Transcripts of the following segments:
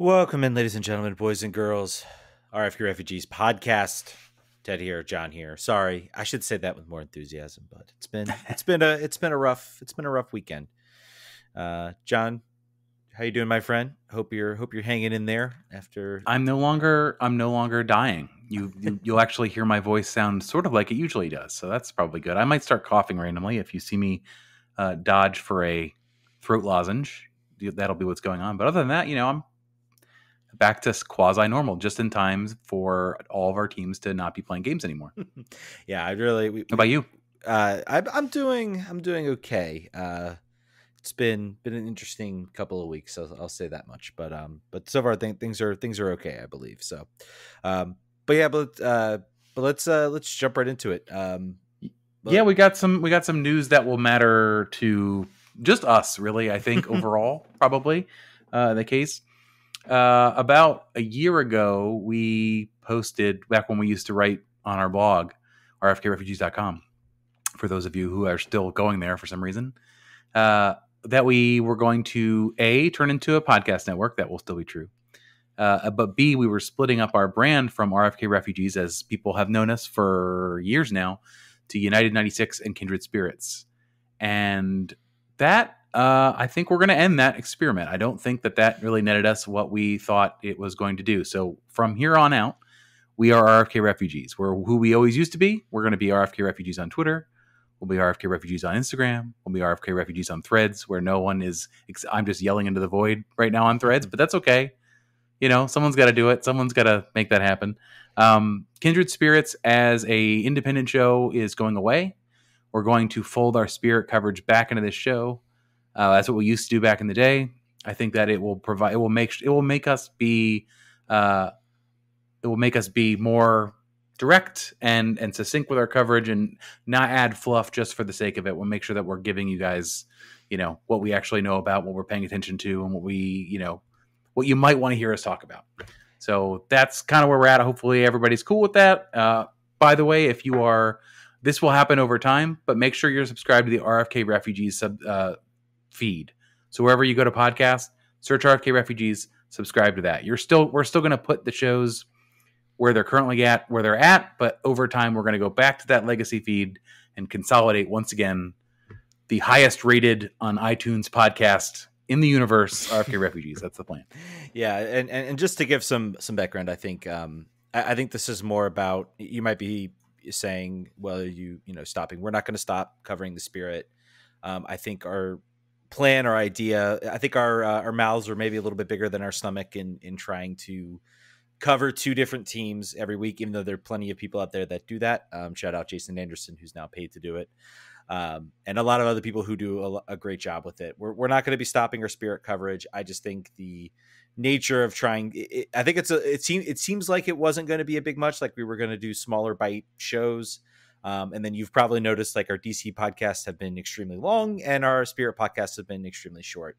Welcome in, ladies and gentlemen, boys and girls. RFK Refugees Podcast. Ted here, John here. Sorry, I should say that with more enthusiasm, but it's been a rough weekend. John, how you doing, my friend? Hope you're hanging in there after. I'm no longer dying. You'll actually hear my voice sound sort of like it usually does, so that's probably good. I might start coughing randomly if you see me dodge for a throat lozenge. That'll be what's going on. But other than that, I'm back to quasi normal, just in time for all of our teams to not be playing games anymore. Yeah, I really. How about you? I'm doing okay. It's been an interesting couple of weeks. I'll say that much. But so far things are okay, I believe. So, but let's jump right into it. Yeah, we got some news that will matter to just us, really. I think overall, probably the case. About a year ago, we posted, back when we used to write on our blog, rfkrefugees.com, for those of you who are still going there for some reason, that we were going to, A, turn into a podcast network. That will still be true. But B, we were splitting up our brand from RFK Refugees, as people have known us for years now, to United 96 and Kindred Spirits. And that, I think we're going to end that experiment. I don't think that really netted us what we thought it was going to do. So from here on out, we are RFK Refugees. We're who we always used to be. We're going to be RFK Refugees on Twitter. We'll be RFK Refugees on Instagram. We'll be RFK Refugees on Threads, where no one is. I'm just yelling into the void right now on Threads, but that's okay. Someone's got to do it. Someone's got to make that happen. Kindred Spirits as a independent show is going away. We're going to fold our spirit coverage back into this show. That's what we used to do back in the day. I think that it will make us be more direct and succinct with our coverage, and not add fluff just for the sake of it. We'll make sure that we're giving you guys, what we actually know about, what we're paying attention to, and what you might want to hear us talk about. So that's kind of where we're at. Hopefully everybody's cool with that. By the way, if you are, this will happen over time, but make sure you're subscribed to the RFK Refugees feed. So wherever you go to podcast, search RFK Refugees, subscribe to that. We're still going to put the shows where they're currently at, where they're at, but over time we're going to go back to that legacy feed and consolidate once again the highest rated on iTunes podcast in the universe, RFK Refugees. That's the plan. Yeah, and just to give some background, I think this is more about, you might be saying, well, stopping. We're not going to stop covering the spirit. I think our plan, our idea, I think our mouths are maybe a little bit bigger than our stomach in trying to cover two different teams every week, even though there are plenty of people out there that do that. Shout out Jason Anderson, who's now paid to do it. And a lot of other people who do a great job with it. We're not going to be stopping our spirit coverage. I just think the nature of trying, I think it seems like it wasn't going to be a big much, like we were going to do smaller bite shows. And then you've probably noticed, like, our DC podcasts have been extremely long and our spirit podcasts have been extremely short.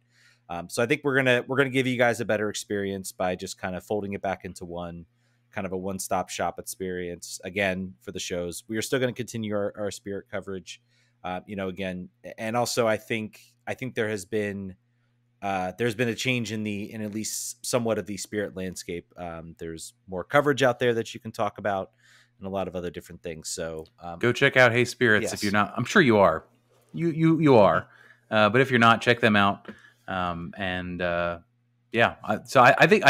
So I think we're gonna give you guys a better experience by just kind of folding it back into one, kind of a one-stop shop experience again for the shows. We are still going to continue our spirit coverage, again, and also I think there's been a change in at least somewhat of the spirit landscape. There's more coverage out there that you can talk about, and a lot of other different things. So go check out Hey Spirits. Yes. If you're not, I'm sure you are. You are. But if you're not, check them out. So I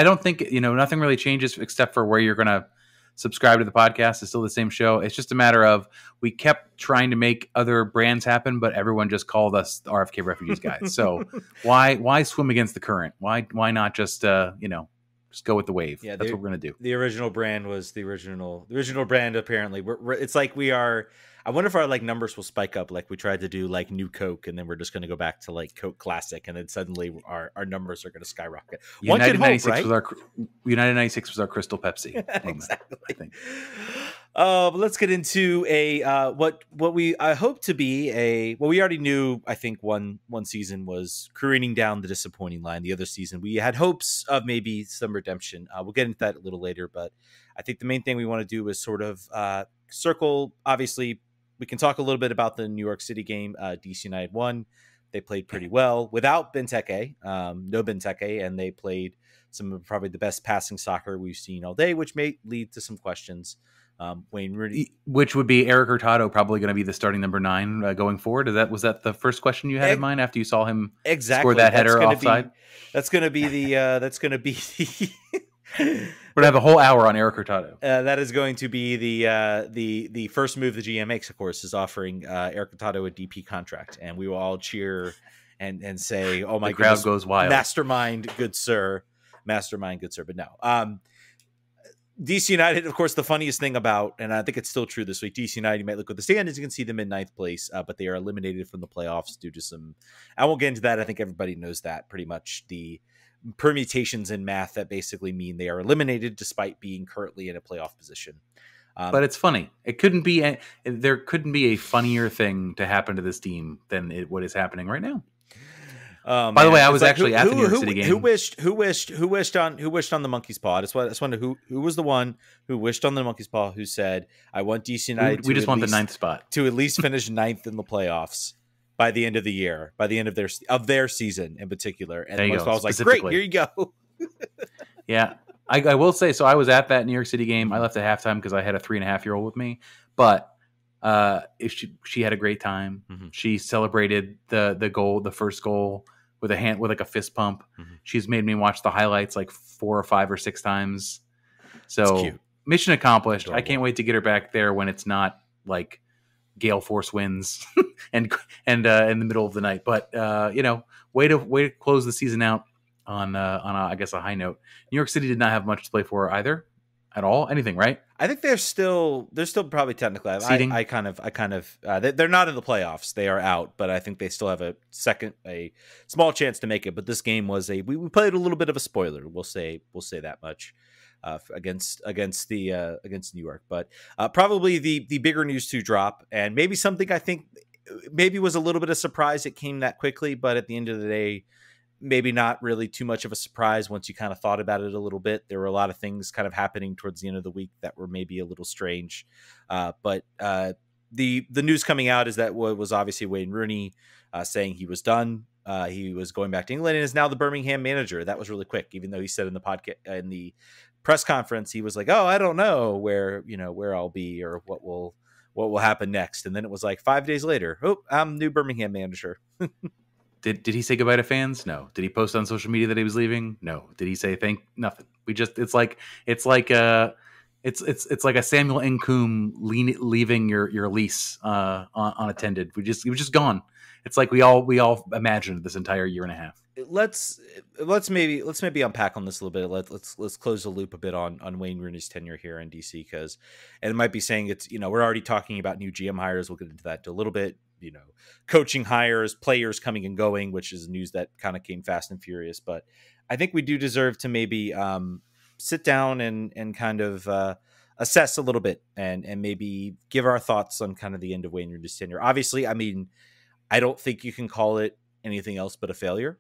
don't think, nothing really changes except for where you're going to subscribe to the podcast. It's still the same show. It's just a matter of, we kept trying to make other brands happen, but everyone just called us the RFK Refugees guys. So why swim against the current? Why not just just go with the wave? Yeah, that's what we're going to do. The original brand was the original brand. Apparently it's like we are, I wonder if our numbers will spike up. Like we tried to do New Coke, and then we're just going to go back to Coke Classic, and then suddenly our numbers are going to skyrocket. United 96 was our Crystal Pepsi. Exactly. But let's get into what I hope to be we already knew. I think one season was careening down the disappointing line. The other season we had hopes of maybe some redemption. We'll get into that a little later, but I think the main thing we want to do is sort of circle. Obviously, we can talk a little bit about the New York City game. DC United won They played pretty well without Benteke, no Benteke, and they played some of probably the best passing soccer we've seen all day, which may lead to some questions. Wayne Rooney, which would be Eric Hurtado, probably going to be the starting number 9 going forword. Was that the first question you had in mind after you saw him score that header offside? That's going to be the. We're gonna have a whole hour on Eric Hurtado. That is going to be the first move the GM makes. Of course, is offering Eric Hurtado a DP contract, and we will all cheer and say, "Oh my goodness, crowd goes wild!" Mastermind, good sir, mastermind, good sir." But no, DC United, of course, the funniest thing about, and I think it's still true this week, DC United, you might look at the standings, you can see them in 9th place, but they are eliminated from the playoffs due to some, I won't get into that. I think everybody knows that pretty much, the permutations in math that basically mean they are eliminated despite being currently in a playoff position. But it's funny. There couldn't be a funnier thing to happen to this team than what is happening right now. By the way, I was actually at the New York City game. Who wished on the Monkey's Paw? I just wonder who was the one who wished on the Monkey's Paw, who said, "I want DC United. We just want the 9th spot to at least finish 9th in the playoffs by the end of the year, by the end of their season in particular." And I was like, "Great, here you go." Yeah, I will say. So I was at that New York City game. I left at halftime because I had a 3.5-year-old with me, but she had a great time. Mm-hmm. She celebrated the first goal with like a fist pump. Mm-hmm. She's made me watch the highlights like 4 or 5 or 6 times. So mission accomplished. Adorable. I can't wait to get her back there when it's not like gale force winds and in the middle of the night. But way to close the season out on I guess a high note. New York City did not have much to play for either. At all, anything, right? I think they're still probably technically. Seeding? I kind of. They're not in the playoffs; they are out. But I think they still have a small chance to make it. But this game was we played a little bit of a spoiler. We'll say that much against New York. But probably the bigger news to drop, and maybe something I think maybe was a little bit of surprise it came that quickly. But at the end of the day, maybe not really too much of a surprise once you kind of thought about it a little bit. There were a lot of things kind of happening towards the end of the week that were maybe a little strange. But the news coming out is that was obviously Wayne Rooney saying he was done. He was going back to England and is now the Birmingham manager. That was really quick, even though he said in the podcast, in the press conference, he was like, "Oh, I don't know where I'll be or what will happen next." And then it was like 5 days later, "Oh, I'm new Birmingham manager." Did he say goodbye to fans? No. Did he post on social media that he was leaving? No. Did he say nothing? It's like a Samuel Nkunku leaving your lease unattended. He was just gone. It's like we all imagined this entire year and a half. Let's maybe unpack on this a little bit. Let's close the loop a bit on Wayne Rooney's tenure here in DC, and it might be saying it's we're already talking about new GM hires. We'll get into that in a little bit. Coaching hires, players coming and going, which is news that kind of came fast and furious. But I think we do deserve to maybe sit down and kind of assess a little bit and maybe give our thoughts on kind of the end of Wayne Rooney's tenure. Obviously, I mean, I don't think you can call it anything else but a failure.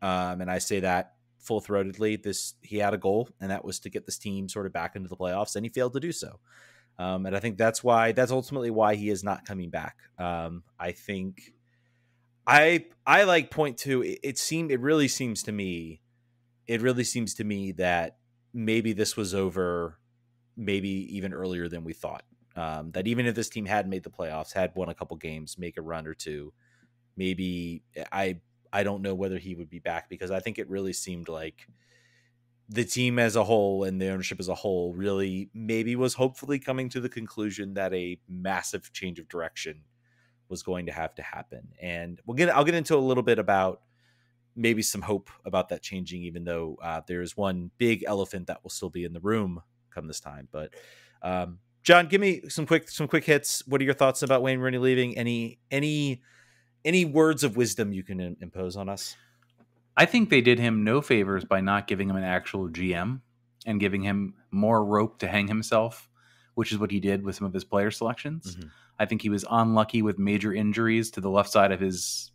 And I say that full-throatedly. He had a goal, and that was to get this team sort of back into the playoffs, and he failed to do so. And I think that's ultimately why he is not coming back. I think I like point to it really seems to me that maybe this was over maybe even earlier than we thought. That even if this team had made the playoffs, had won a couple games, make a run or two, maybe I don't know whether he would be back, because I think it really seemed like the team as a whole and the ownership as a whole really maybe was hopefully coming to the conclusion that a massive change of direction was going to have to happen. And I'll get into a little bit about maybe some hope about that changing, even though there's one big elephant that will still be in the room come this time. But John, give me some quick hits. What are your thoughts about Wayne Rooney leaving? Any words of wisdom you can impose on us? I think they did him no favors by not giving him an actual GM and giving him more rope to hang himself, which is what he did with some of his player selections. Mm-hmm. I think he was unlucky with major injuries to the left side of his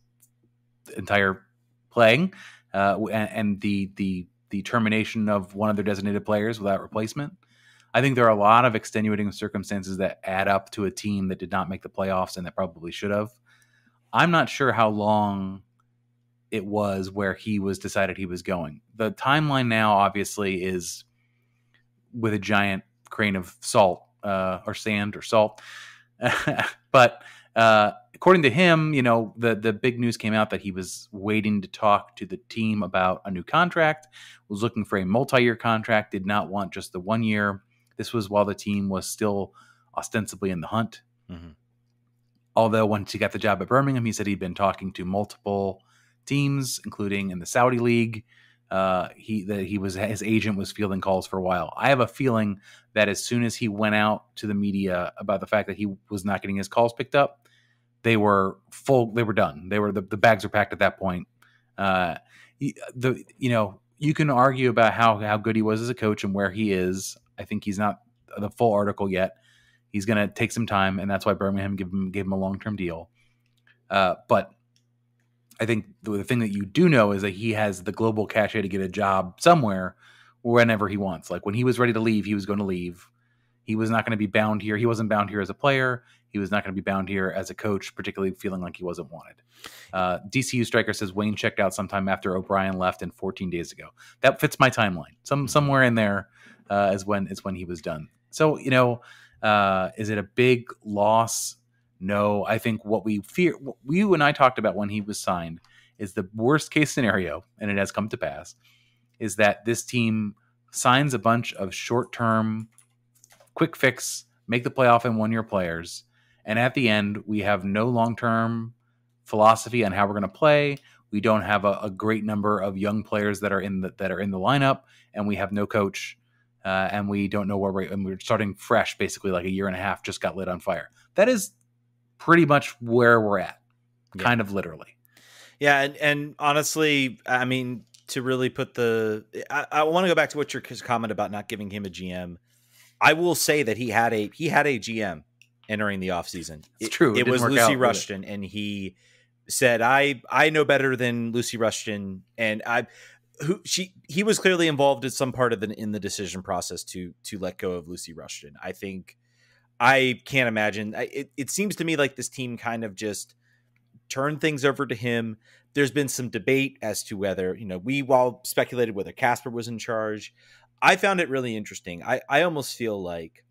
entire playing, and the termination of one of their designated players without replacement. I think there are a lot of extenuating circumstances that add up to a team that did not make the playoffs and that probably should have. I'm not sure how long it was where he was decided he was going. The timeline now obviously is with a giant grain of salt or sand or salt. But according to him, the big news came out that he was waiting to talk to the team about a new contract, was looking for a multi-year contract, did not want just the 1 year. This was while the team was still ostensibly in the hunt. Mm-hmm. Although once he got the job at Birmingham, he said he'd been talking to multiple teams, including in the Saudi League. His agent was fielding calls for a while. I have a feeling that as soon as he went out to the media about the fact that he was not getting his calls picked up, they were done. The bags were packed at that point. You can argue about how good he was as a coach and where he is. I think he's not the full article yet. He's going to take some time, and that's why Birmingham gave him a long-term deal. But I think the thing that you do know is that he has the global cachet to get a job somewhere whenever he wants. Like when he was ready to leave, he was going to leave. He was not going to be bound here. He wasn't bound here as a player. He was not going to be bound here as a coach, particularly feeling like he wasn't wanted. DCU Striker says Wayne checked out sometime after O'Brien left and 14 days ago. That fits my timeline. Somewhere in there is when he was done. So, is it a big loss? No, I think what you and I talked about when he was signed is the worst case scenario, and it has come to pass, is that this team signs a bunch of short-term, quick fix, make the playoff in 1 year players, and at the end we have no long-term philosophy on how we're going to play. We don't have a great number of young players that are in the lineup, and we have no coach, and we don't know we're starting fresh, basically like a year and a half just got lit on fire. That is pretty much where we're at, kind of literally. Yeah, and honestly, I mean, to really put I want to go back to what your comment about not giving him a GM. I will say that he had a GM entering the offseason. It's true. It was Lucy Rushton, and he said, I know better than Lucy Rushton, and he was clearly involved in some part of in the decision process to let go of Lucy Rushton. I think I can't imagine. It seems to me like this team kind of just turned things over to him. There's been some debate as to whether, we all speculated whether Casper was in charge. I found it really interesting. I almost feel like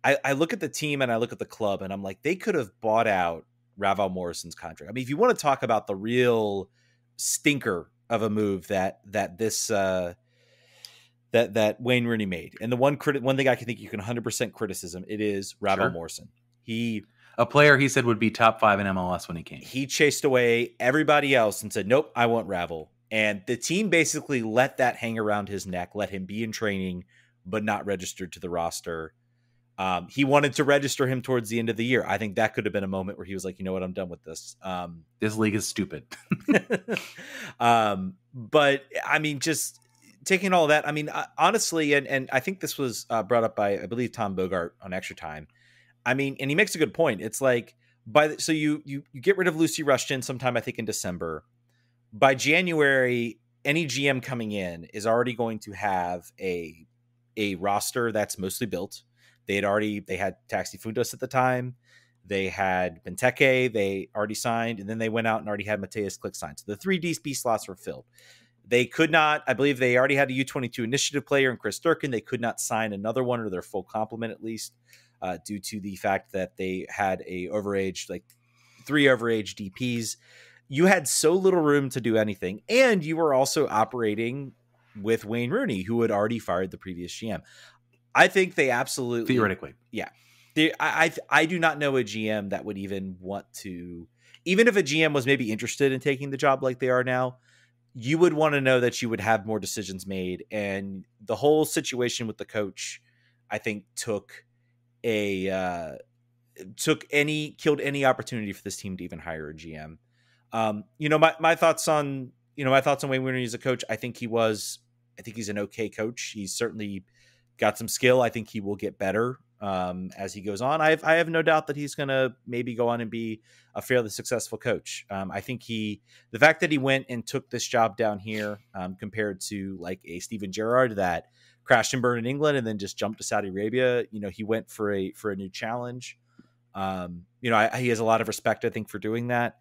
I look at the team and I look at the club and I'm like, they could have bought out Raval Morrison's contract. I mean, if you want to talk about the real stinker of a move that Wayne Rooney made, and the one thing I can think you can 100% criticism, it is Raval Morrison. A player he said would be top 5 in MLS when he came. He chased away everybody else and said, nope, I want Raval. And the team basically let that hang around his neck, let him be in training, but not registered to the roster. He wanted to register him towards the end of the year. I think that could have been a moment where he was like, you know what, I'm done with this. This league is stupid. But I mean, just taking all that, I mean, honestly, and I think this was brought up by, I believe, Tom Bogart on Extra Time. I mean, and he makes a good point. It's like, so you get rid of Lucy Rushton sometime, I think, in December. By January, any GM coming in is already going to have a roster that's mostly built. They had Taxi Fundas at the time. They had Benteke. They already signed, and then they went out and already had Mateus Click signed. So the 3 DSP slots were filled. They could not, I believe they already had a U22 initiative player in Chris Durkin. They could not sign another one or their full complement at least, due to the fact that they had a overage, like 3 overage DPs. You had so little room to do anything. And you were also operating with Wayne Rooney, who had already fired the previous GM. I think they absolutely, theoretically. Yeah. I do not know a GM that would even want to, even if a GM was maybe interested in taking the job like they are now, you would want to know that you would have more decisions made. And the whole situation with the coach, I think, killed any opportunity for this team to even hire a GM. My thoughts on Wayne Rooney as a coach. I think he's an okay coach. He's certainly got some skill. I think he will get better as he goes on. I have no doubt that he's going to maybe go on and be a fairly successful coach. I think the fact that he went and took this job down here compared to like a Steven Gerrard that crashed and burned in England and then just jumped to Saudi Arabia. He went for a new challenge. He has a lot of respect, I think, for doing that.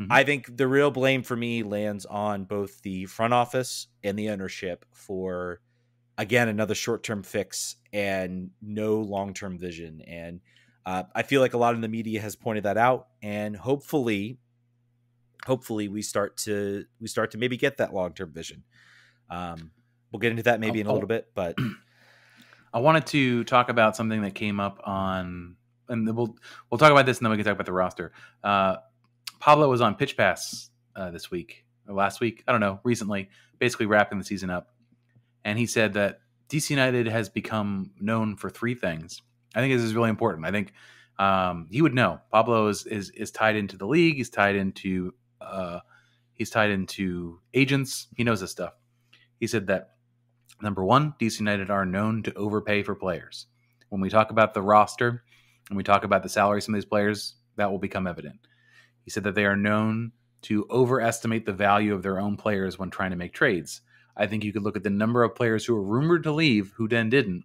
I think the real blame for me lands on both the front office and the ownership for, again, another short-term fix and no long-term vision. And I feel like a lot of the media has pointed that out, and hopefully we start to maybe get that long-term vision. We'll get into that maybe in a little bit, but I wanted to talk about something that came up on, and we'll talk about this, and then we can talk about the roster. Pablo was on Pitch Pass this week or last week, I don't know, recently, basically wrapping the season up, and he said that DC United has become known for three things. I think this is really important. I think he would know. Pablo is tied into the league. He's tied into agents. He knows this stuff. He said that, number one, DC United are known to overpay for players. When we talk about the roster and we talk about the salaries of some of these players, that will become evident. He said that they are known to overestimate the value of their own players when trying to make trades. I think you could look at the number of players who were rumored to leave who then didn't,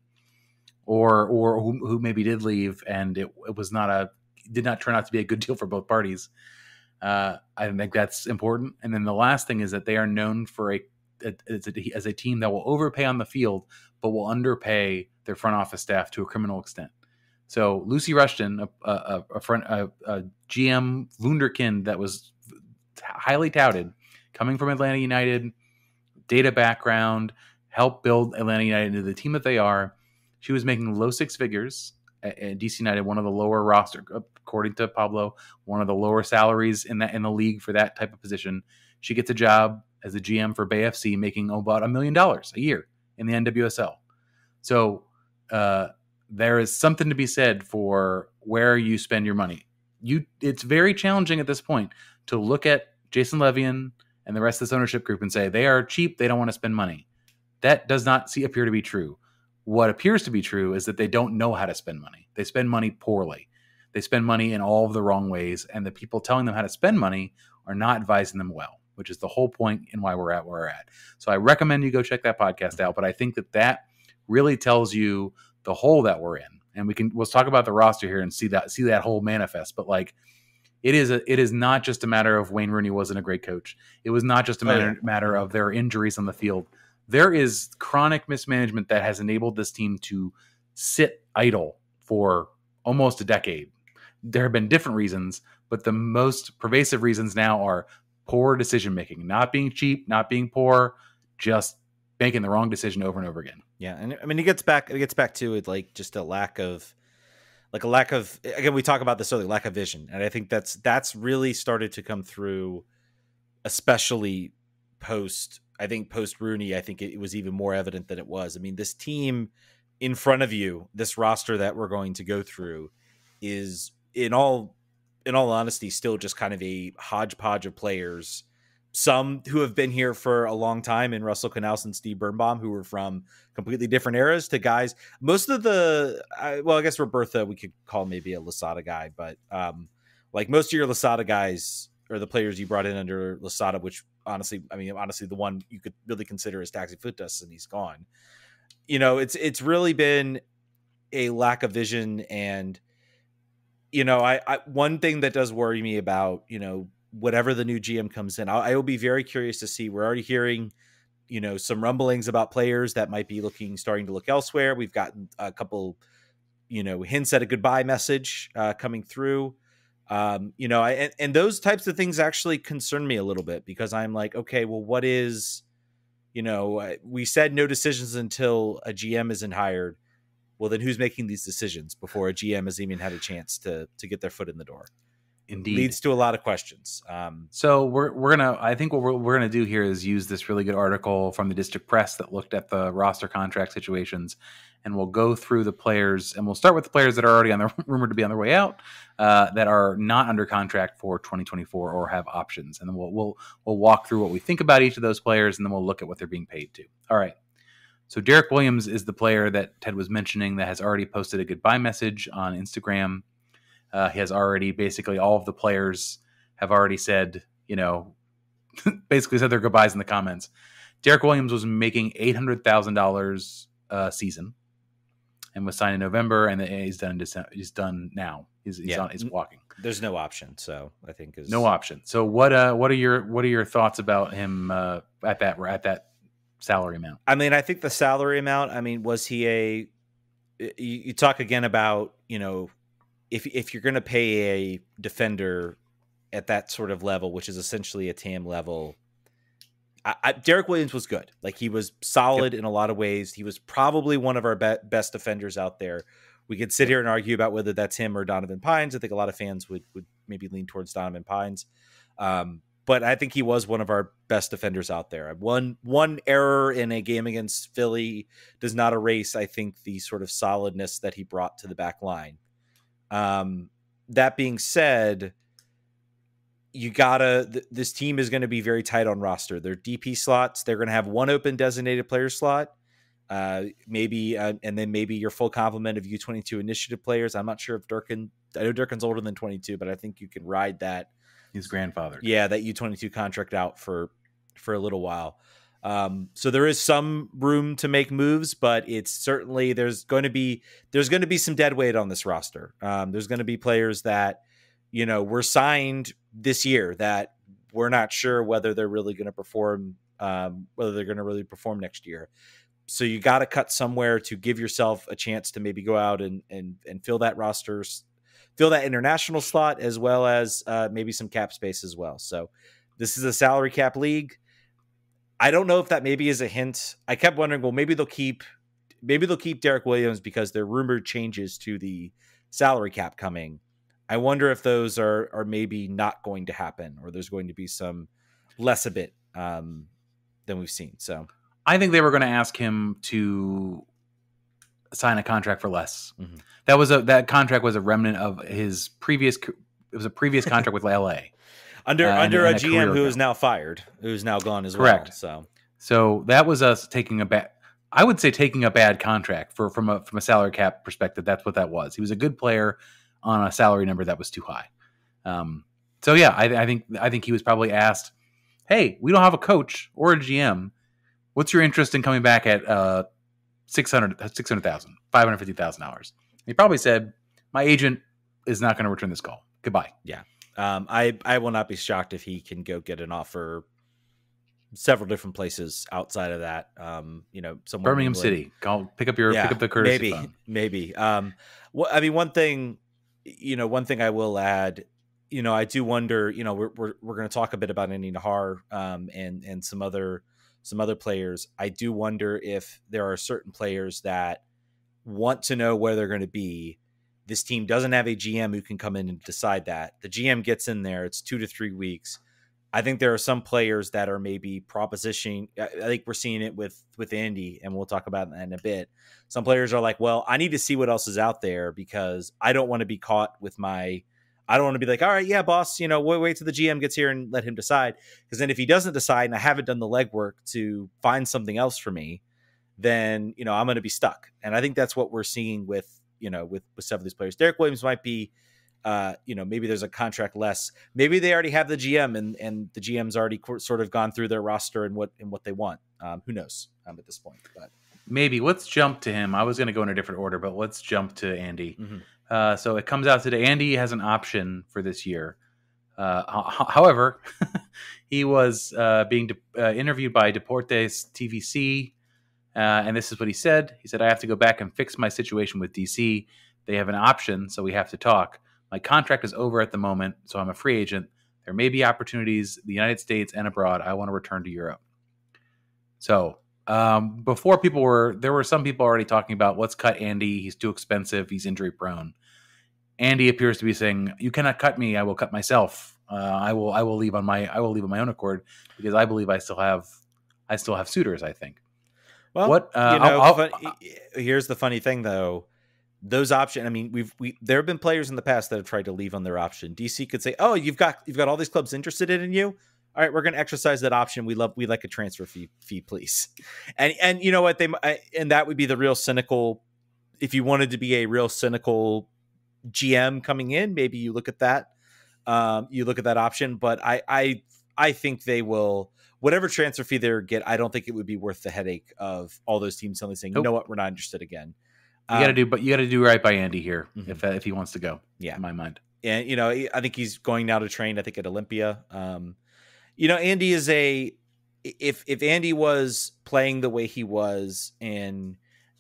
or who maybe did leave and it did not turn out to be a good deal for both parties. I think that's important. And then the last thing is that they are known for as a team that will overpay on the field, but will underpay their front office staff to a criminal extent. So Lucy Rushton, a GM wunderkind that was highly touted, coming from Atlanta United, data background, helped build Atlanta United into the team that they are. She was making low six figures at DC United, one of the lower roster, according to Pablo, one of the lower salaries in the league for that type of position. She gets a job as a GM for Bay FC, making about $1 million a year in the NWSL. So there is something to be said for where you spend your money. It's very challenging at this point to look at Jason Levian and the rest of this ownership group and say they are cheap, they don't want to spend money. That does not appear to be true. What appears to be true is that they don't know how to spend money. They spend money poorly. They spend money in all of the wrong ways, and the people telling them how to spend money are not advising them well, which is the whole point in why we're at where we're at. So I recommend you go check that podcast out, but I think that really tells you the hole that we're in. And we'll talk about the roster here and see that whole manifest. But like, it is not just a matter of Wayne Rooney wasn't a great coach. It was not just a matter of their injuries on the field. There is chronic mismanagement that has enabled this team to sit idle for almost a decade. There have been different reasons, but the most pervasive reasons now are poor decision making, not being cheap, not being poor, just making the wrong decision over and over again. Yeah, and I mean, it gets back to it, like just a lack of again, we talk about this earlier, lack of vision, and I think that's really started to come through, especially post Rooney. I think it was even more evident than it was. I mean, this team in front of you, this roster that we're going to go through, is in all honesty still just kind of a hodgepodge of players. Some who have been here for a long time in Russell Knaus and Steve Birnbaum, who were from completely different eras, to guys. Most of I guess Robertha we could call maybe a Losada guy, but like most of your Losada guys are the players you brought in under Losada, which honestly, the one you could really consider is Taxi Futas, and he's gone. You know, it's really been a lack of vision, and I one thing that does worry me about whatever the new GM comes in, I will be very curious to see. We're already hearing, some rumblings about players that might be starting to look elsewhere. We've gotten a couple, hints at a goodbye message coming through. And those types of things actually concern me a little bit, because I'm like, okay, well, what is, we said no decisions until a GM isn't hired. Well, then who's making these decisions before a GM has even had a chance to get their foot in the door? Indeed. Leads to a lot of questions. So I think what we're gonna do here is use this really good article from the District Press that looked at the roster contract situations, and we'll go through the players, and we'll start with the players that are already rumored to be on their way out, that are not under contract for 2024 or have options, and then we'll walk through what we think about each of those players, and then we'll look at what they're being paid to. All right. So Derek Williams is the player that Ted was mentioning that has already posted a goodbye message on Instagram. He has already, basically all of the players have already said, basically said their goodbyes in the comments. Derek Williams was making $800,000 a season and was signed in November, and he's done in December. He's done now. He's walking. there's no option. So I think is no option. So what are your thoughts about him at that salary amount? I mean, I think the salary amount. I mean, was he you talk again about, if you're going to pay a defender at that sort of level, which is essentially a TAM level. Derek Williams was good. Like, he was solid in a lot of ways. He was probably one of our best defenders out there. We could sit here and argue about whether that's him or Donovan Pines. I think a lot of fans would maybe lean towards Donovan Pines. But I think he was one of our best defenders out there. One error in a game against Philly does not erase, I think, the sort of solidness that he brought to the back line. That being said, this team is going to be very tight on roster. Their DP slots, they're going to have one open designated player slot, and then maybe your full complement of U22 initiative players. I'm not sure if I know Durkin's older than 22, but I think you can ride that. His grandfather. Yeah, that U22 contract out for a little while. So there is some room to make moves, but it's certainly there's going to be some dead weight on this roster. There's going to be players that were signed this year that we're not sure whether they're really going to perform, next year. So you got to cut somewhere to give yourself a chance to maybe go out and fill that fill that international slot, as well as maybe some cap space as well. So this is a salary cap league. I don't know if that maybe is a hint. I kept wondering, well, maybe they'll keep Derek Williams because there are rumored changes to the salary cap coming. I wonder if those are maybe not going to happen, or there's going to be some less a bit than we've seen. So I think they were going to ask him to sign a contract for less. Mm-hmm. That contract was a remnant of his previous. It was a previous contract with LA under a GM who is now fired, who's now gone as well. So that was us taking a bad. I would say taking a bad contract from a salary cap perspective. That's what that was. He was a good player on a salary number that was too high. So yeah, I think he was probably asked, "Hey, we don't have a coach or a GM. What's your interest in coming back at $600,000, $550,000?" He probably said, "My agent is not going to return this call. Goodbye." Yeah. I will not be shocked if he can go get an offer several different places outside of that. Somewhere Birmingham City. Pick up the courtesy phone. Maybe. One thing I will add, I do wonder, we're going to talk a bit about Andy Nahar, and some other players. I do wonder if there are certain players that want to know where they're going to be. This team doesn't have a GM who can come in and decide that. The GM gets in there. It's 2 to 3 weeks. I think there are some players that are maybe propositioning. I think we're seeing it with Andy, and we'll talk about that in a bit. Some players are like, well, I need to see what else is out there because I don't want to be caught with I don't want to be like, all right, yeah, boss, wait till the GM gets here and let him decide. Because then if he doesn't decide and I haven't done the legwork to find something else for me, then, I'm going to be stuck. And I think that's what we're seeing with some of these players. Derek Williams might be, maybe there's a contract less. Maybe they already have the GM and the GM's already sort of gone through their roster and what they want. Who knows at this point? But maybe let's jump to him. I was going to go in a different order, but let's jump to Andy. Mm-hmm. So it comes out today. Andy has an option for this year. However, he was being interviewed by Deportes TVC. And this is what he said. He said, "I have to go back and fix my situation with DC. They have an option, so we have to talk. My contract is over at the moment, so I'm a free agent. There may be opportunities in the United States and abroad. I want to return to Europe." So before there were some people already talking about, let's cut Andy. He's too expensive. He's injury prone. Andy appears to be saying, "You cannot cut me. I will cut myself. I will leave on my own accord because I believe I still have suitors, I think." Well, here's the funny thing, though. Those options. I mean, there have been players in the past that have tried to leave on their option. DC could say, "Oh, you've got all these clubs interested in you. All right, we're going to exercise that option. We like a transfer fee, please." And you know what? And that would be the real cynical. If you wanted to be a real cynical GM coming in, maybe you look at that. You look at that option, but I think they will. Whatever transfer fee they get, I don't think it would be worth the headache of all those teams suddenly saying, "You know what, we're not interested again." You got to do right by Andy here if he wants to go. Yeah, in my mind. And, I think he's going now to train, I think, at Olympia. Andy is if Andy was playing the way he was and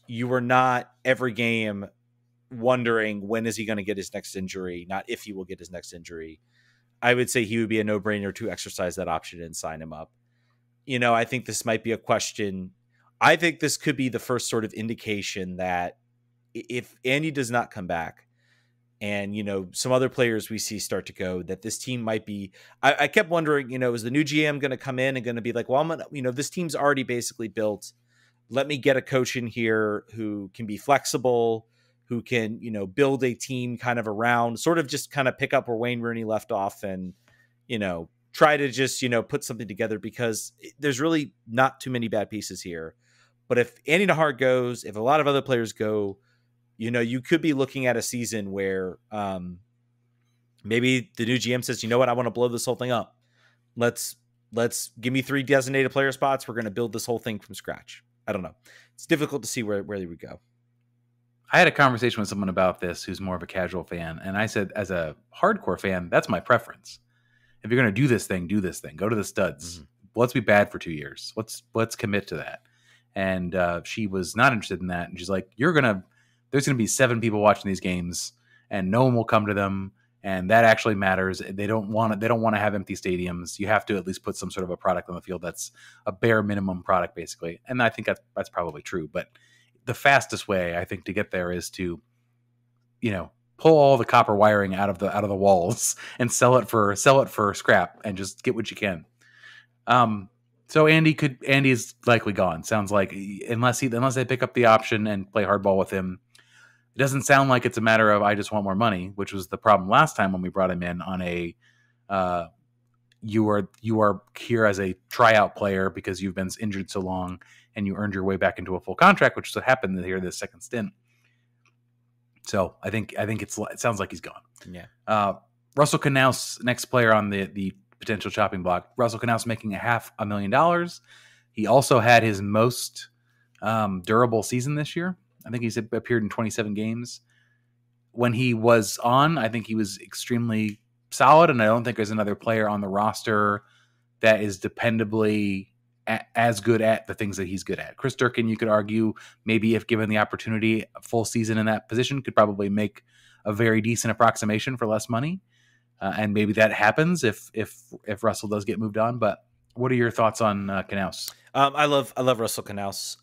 you were not every game wondering when is he going to get his next injury, not if he will get his next injury, I would say he would be a no-brainer to exercise that option and sign him up. I think this might be a question. I think this could be the first sort of indication that if Andy does not come back and, some other players we see start to go, that this team might be, I kept wondering, is the new GM going to come in and going to be like, well, I'm going to, this team's already basically built. Let me get a coach in here who can be flexible, who can, build a team kind of around, sort of just kind of pick up where Wayne Rooney left off and, try to just, put something together, because there's really not too many bad pieces here. But if Andy Nahar goes, if a lot of other players go, you could be looking at a season where maybe the new GM says, you know what, I want to blow this whole thing up. Let's give me 3 designated player spots. We're going to build this whole thing from scratch. I don't know. It's difficult to see where they would go. I had a conversation with someone about this who's more of a casual fan. And I said, as a hardcore fan, that's my preference. If you're going to do this thing, go to the studs. Mm-hmm. Let's be bad for 2 years. Let's commit to that. And she was not interested in that. And she's like, there's going to be 7 people watching these games and no one will come to them. And that actually matters. They don't want to have empty stadiums. You have to at least put some sort of a product on the field that's a bare minimum product, basically. And I think that's probably true. But the fastest way, I think, to get there is to, pull all the copper wiring out of the walls and sell it for scrap and just get what you can. So Andy is likely gone. Sounds like unless they pick up the option and play hardball with him. It doesn't sound like it's a matter of I just want more money, which was the problem last time when we brought him in on a you are here as a tryout player because you've been injured so long and you earned your way back into a full contract, which is what happened here this second stint. So I think it sounds like he's gone. Yeah. Russell Knaus, next player on the potential chopping block. Russell Knaus making $500,000. He also had his most durable season this year. I think he's appeared in 27 games. When he was on, I think he was extremely solid, and I don't think there's another player on the roster that is dependably as good at the things that he's good at. Chris Durkin, you could argue, maybe if given the opportunity, a full season in that position, could probably make a very decent approximation for less money. And maybe that happens if Russell does get moved on. But what are your thoughts on Knaus? I love Russell Knaus.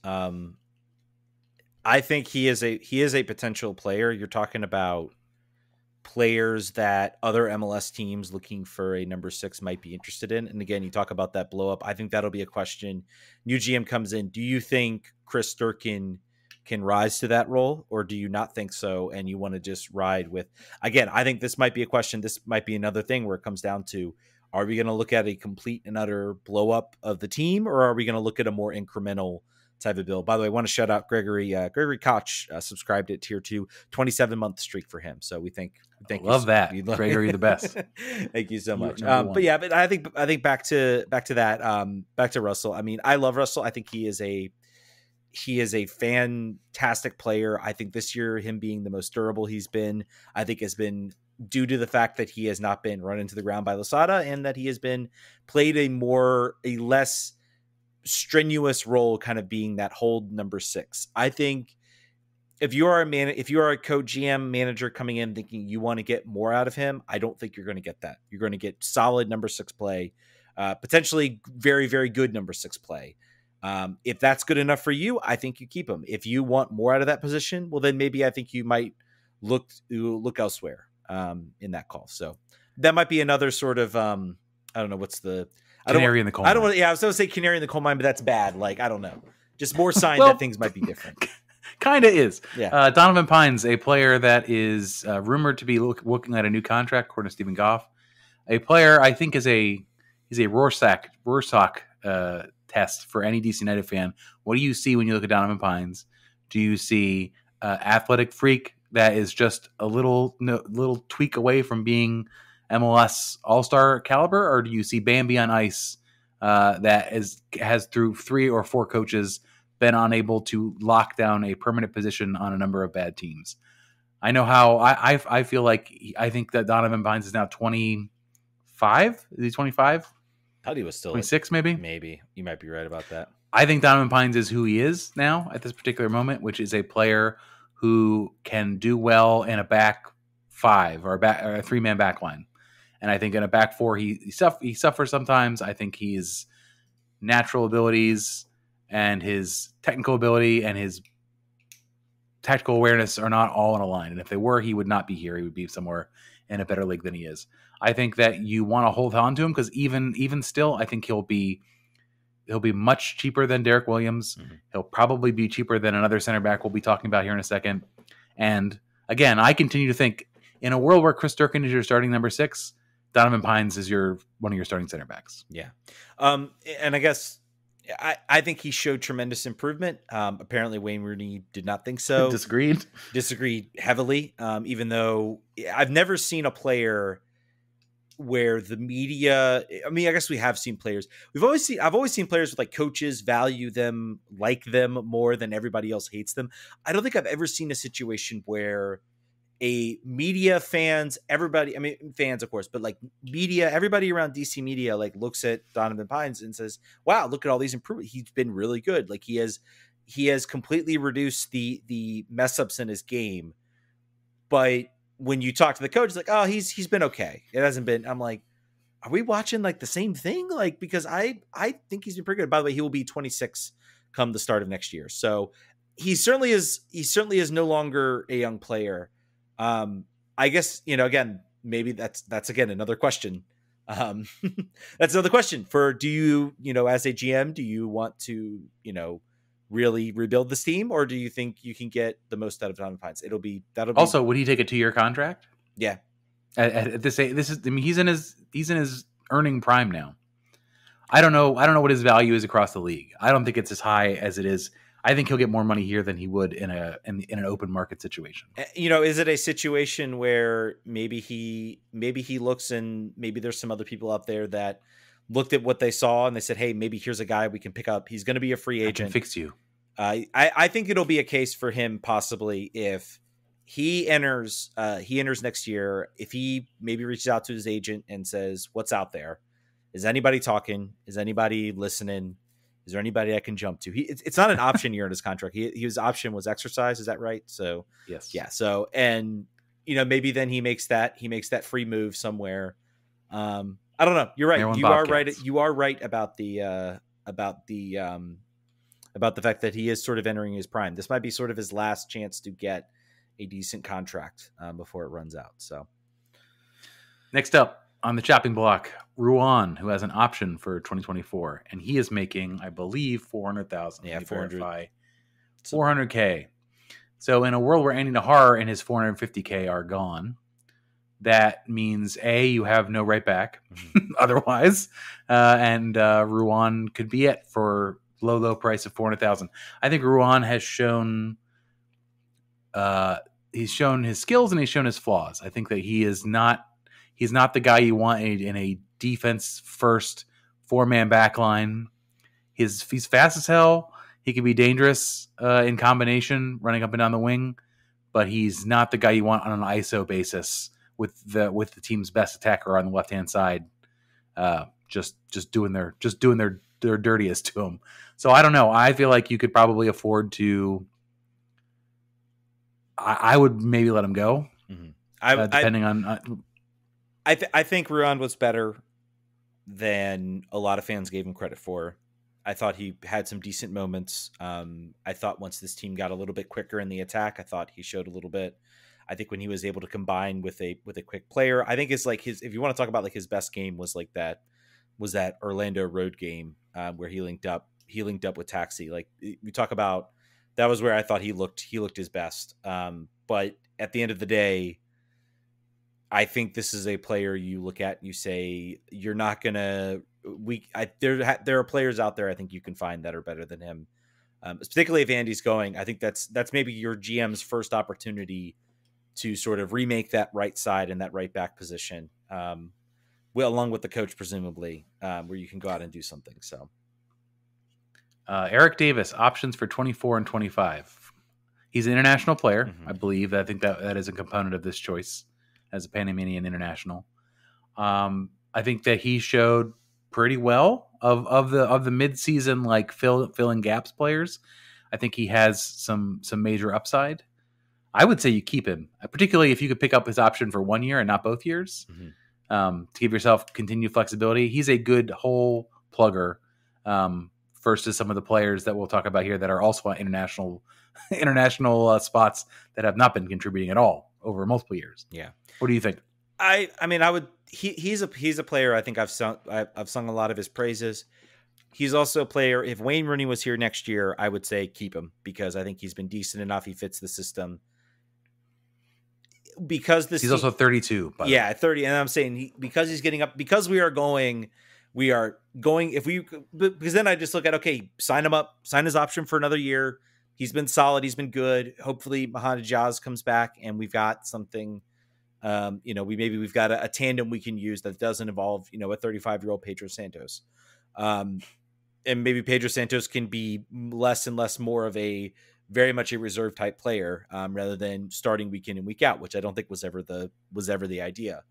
I think he is a potential player. You're talking about players that other MLS teams looking for a number 6 might be interested in. And again, you talk about that blow up. I think that'll be a question. New GM comes in. Do you think Chris Durkin can rise to that role, or do you not think so? And you want to just ride with, again, I think this might be a question. This might be another thing where it comes down to, are we going to look at a complete and utter blow up of the team, or are we going to look at a more incremental type of build? By the way, I want to shout out Gregory Koch, subscribed at tier 2, 27-month streak for him. So we think love that. Gregory, the best. Thank you so much. But I think back to that, back to Russell. I mean, I love Russell. I think he is a fantastic player. I think this year, him being the most durable he's been, I think has been due to the fact that he has not been run into the ground by Losada, and that he has been played a less strenuous role, kind of being that hold number 6. I think if you are a coach, GM, manager coming in thinking you want to get more out of him, I don't think you're going to get that. You're going to get solid number 6 play, potentially very, very good number 6 play. If that's good enough for you, I think you keep him. If you want more out of that position, well, then maybe I think you might look elsewhere in that call. So that might be another sort of I don't know what's the canary in the coal mine. I was going to say canary in the coal mine, but that's bad. Like, I don't know, just more sign that things might be different. Kind of is. Yeah. Donovan Pines, a player that is rumored to be looking at a new contract, according to Stephen Goff. A player I think he's a Rorschach test for any DC United fan. What do you see when you look at Donovan Pines? Do you see athletic freak that is just a little tweak away from being MLS All-Star caliber, or do you see Bambi on ice that has through 3 or 4 coaches been unable to lock down a permanent position on a number of bad teams? I know how I feel like I think that Donovan Pines is now 25. Is he 25? Thought he was still 26, maybe. Maybe you might be right about that. I think Donovan Pines is who he is now at this particular moment, which is a player who can do well in a back five or a three-man back line. And I think in a back four, he suffers sometimes. I think his natural abilities and his technical ability and his tactical awareness are not all in a line. And if they were, he would not be here. He would be somewhere in a better league than he is. I think that you want to hold on to him because even still, I think he'll be much cheaper than Derek Williams. Mm-hmm. He'll probably be cheaper than another center back we'll be talking about here in a second. And again, I continue to think in a world where Chris Durkin is your starting number 6, Donovan Pines is one of your starting center backs. Yeah. And I guess I think he showed tremendous improvement. Apparently Wayne Rooney did not think so. Disagreed heavily. Even though I've never seen a player where the media, I mean, I guess we have seen players. I've always seen players with like coaches value them, like them more than everybody else hates them. I don't think I've ever seen a situation where a media fans, everybody, I mean, fans of course, but like media, everybody around DC media, like looks at Donovan Pines and says, wow, look at all these improvements. He's been really good. Like he has completely reduced the mess ups in his game. But when you talk to the coach, it's like, oh, he's been okay. It hasn't been. I'm like, are we watching like the same thing? Like, because I think he's been pretty good. By the way, he will be 26 come the start of next year. So he certainly is no longer a young player. I guess, again, maybe that's again another question. That's another question for, do you, as a GM, do you want to, really rebuild this team, or do you think you can get the most out of Donovan Pines? That'll be also. Would he take a 2-year contract? Yeah. At this is. I mean, he's in his earning prime now. I don't know what his value is across the league. I don't think it's as high as it is. I think he'll get more money here than he would in an open market situation. Is it a situation where maybe he looks, and maybe there's some other people out there that looked at what they saw and they said, hey, maybe here's a guy we can pick up. He's going to be a free agent. I can fix you. I think it'll be a case for him possibly if he enters next year, if he maybe reaches out to his agent and says, what's out there? Is anybody talking? Is anybody listening? Is there anybody I can jump to? It's not an option year in his contract. His option was exercise. Is that right? So yes. Yeah. So, and maybe then he makes that free move somewhere. I don't know. You're right. You are right about the fact that he is sort of entering his prime. This might be sort of his last chance to get a decent contract before it runs out. So next up on the chopping block, Ruan, who has an option for 2024, and he is making, I believe, $400,000. Yeah, 400K. So in a world where Andy Nahar and his $450K are gone, that means you have no right back otherwise, and Ruan could be it for low price of $400,000. I think Ruan has shown he's shown his skills and he's shown his flaws. I think that he's not the guy you want in a defense first 4-man back line. He's fast as hell. He can be dangerous in combination, running up and down the wing, but he's not the guy you want on an ISO basis with the team's best attacker on the left hand side, just doing their dirtiest to him. So I don't know. I feel like you could probably afford to. I would maybe let him go, depending on. I think Ruan was better than a lot of fans gave him credit for. I thought he had some decent moments. I thought once this team got a little bit quicker in the attack, I thought he showed a little bit. I think when he was able to combine with a quick player, I think it's like if you want to talk about like his best game was that Orlando road game where he linked up with Taxi. Like we talk about, that was where I thought he looked his best. But at the end of the day, I think this is a player you look at and you say, you're not gonna. There are players out there I think you can find that are better than him. Particularly if Andy's going, I think that's maybe your GM's first opportunity to sort of remake that right side and that right back position, along with the coach, presumably, where you can go out and do something. So, Eric Davis, options for 24 and 25. He's an international player, I believe. I think that is a component of this choice as a Panamanian international. I think that he showed pretty well of the mid-season like filling gaps players. I think he has some major upside. I would say you keep him, particularly if you could pick up his option for 1 year and not both years, to give yourself continued flexibility. He's a good hole plugger versus some of the players that we'll talk about here that are also on international spots that have not been contributing at all over multiple years. Yeah. What do you think? I mean, I would. He's a player. I think I've sung a lot of his praises. He's also a player. If Wayne Rooney was here next year, I would say keep him because I think he's been decent enough. He fits the system. Because he's also 32. 30. And I'm saying because he's getting up, because we are going. Because then I just look at, okay, sign him up, sign his option for another year. He's been solid. He's been good. Hopefully Mohamed Jazz comes back and we've got something. We've got a tandem we can use that doesn't involve, a 35-year-old Pedro Santos. And maybe Pedro Santos can be less and less more of a very much a reserve type player rather than starting week in and week out, which I don't think was ever the idea.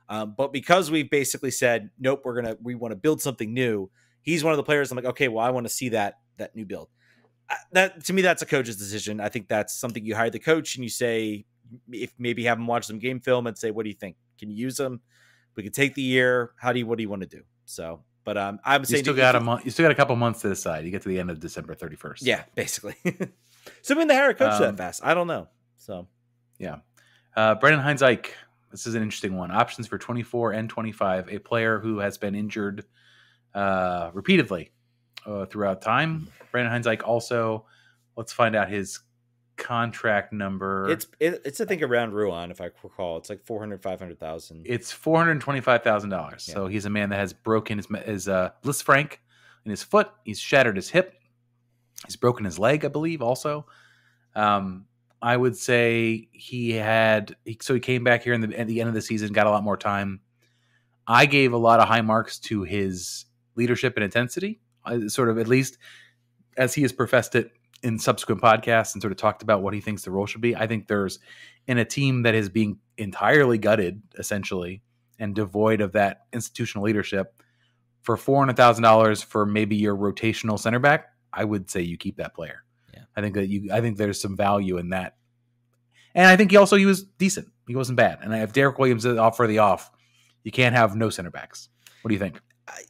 But because we've basically said, nope, we want to build something new. He's one of the players I'm like, okay, well, I want to see that new build. That to me, that's a coach's decision. I think that's something you hire the coach and you say, if maybe have him watch some game film and say, what do you think? Can you use him? We could take the year. What do you want to do? So, but I'm saying you still got a couple months to decide. You get to the end of December 31st. Yeah, basically. So when they hire a coach that fast, I don't know. So, yeah. Brendan Hines-Ike. This is an interesting one. Options for 24 and 25. A player who has been injured repeatedly throughout time. Brendan Hines-Ike also. Let's find out his contract number. It's I think around Ruan, if I recall. It's like 500,000. It's $425,000. Yeah. So he's a man that has broken his Bliss Frank in his foot. He's shattered his hip. He's broken his leg, I believe, also. I would say he came back here at the end of the season, got a lot more time. I gave a lot of high marks to his leadership and intensity, sort of at least as he has professed it in subsequent podcasts and sort of talked about what he thinks the role should be. I think there's in a team that is being entirely gutted, essentially, and devoid of that institutional leadership for $400,000 for maybe your rotational center back. I would say you keep that player. Yeah. I think there's some value in that. And I think he was decent. He wasn't bad. And if Derek Williams is off for the off, you can't have no center backs. What do you think?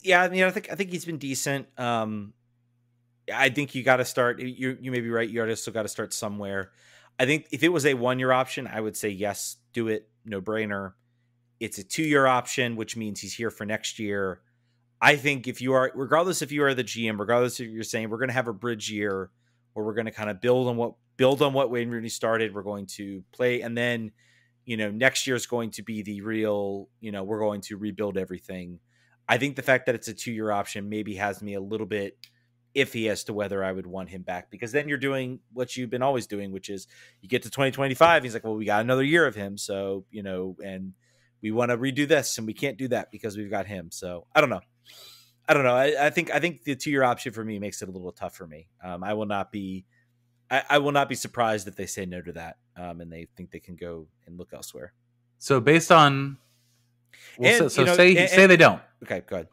Yeah, I mean, I think he's been decent. I think you got to start. You may be right. You still got to start somewhere. I think if it was a 1-year option, I would say yes, do it, no brainer. It's a 2-year option, which means he's here for next year. I think regardless if you are the GM, regardless if you're saying we're going to have a bridge year where we're going to kind of build on what Wayne Rooney started, we're going to play, and then next year is going to be the real. We're going to rebuild everything. I think the fact that it's a 2-year option maybe has me a little bit iffy as to whether I would want him back, because then you're doing what you've been always doing, which is you get to 2025. He's like, well, we got another year of him. So, and we want to redo this and we can't do that because we've got him. So I don't know. I think the 2-year option for me makes it a little tough for me. I will not be surprised if they say no to that. And they think they can go and look elsewhere. So based on, say they don't. Okay, go ahead.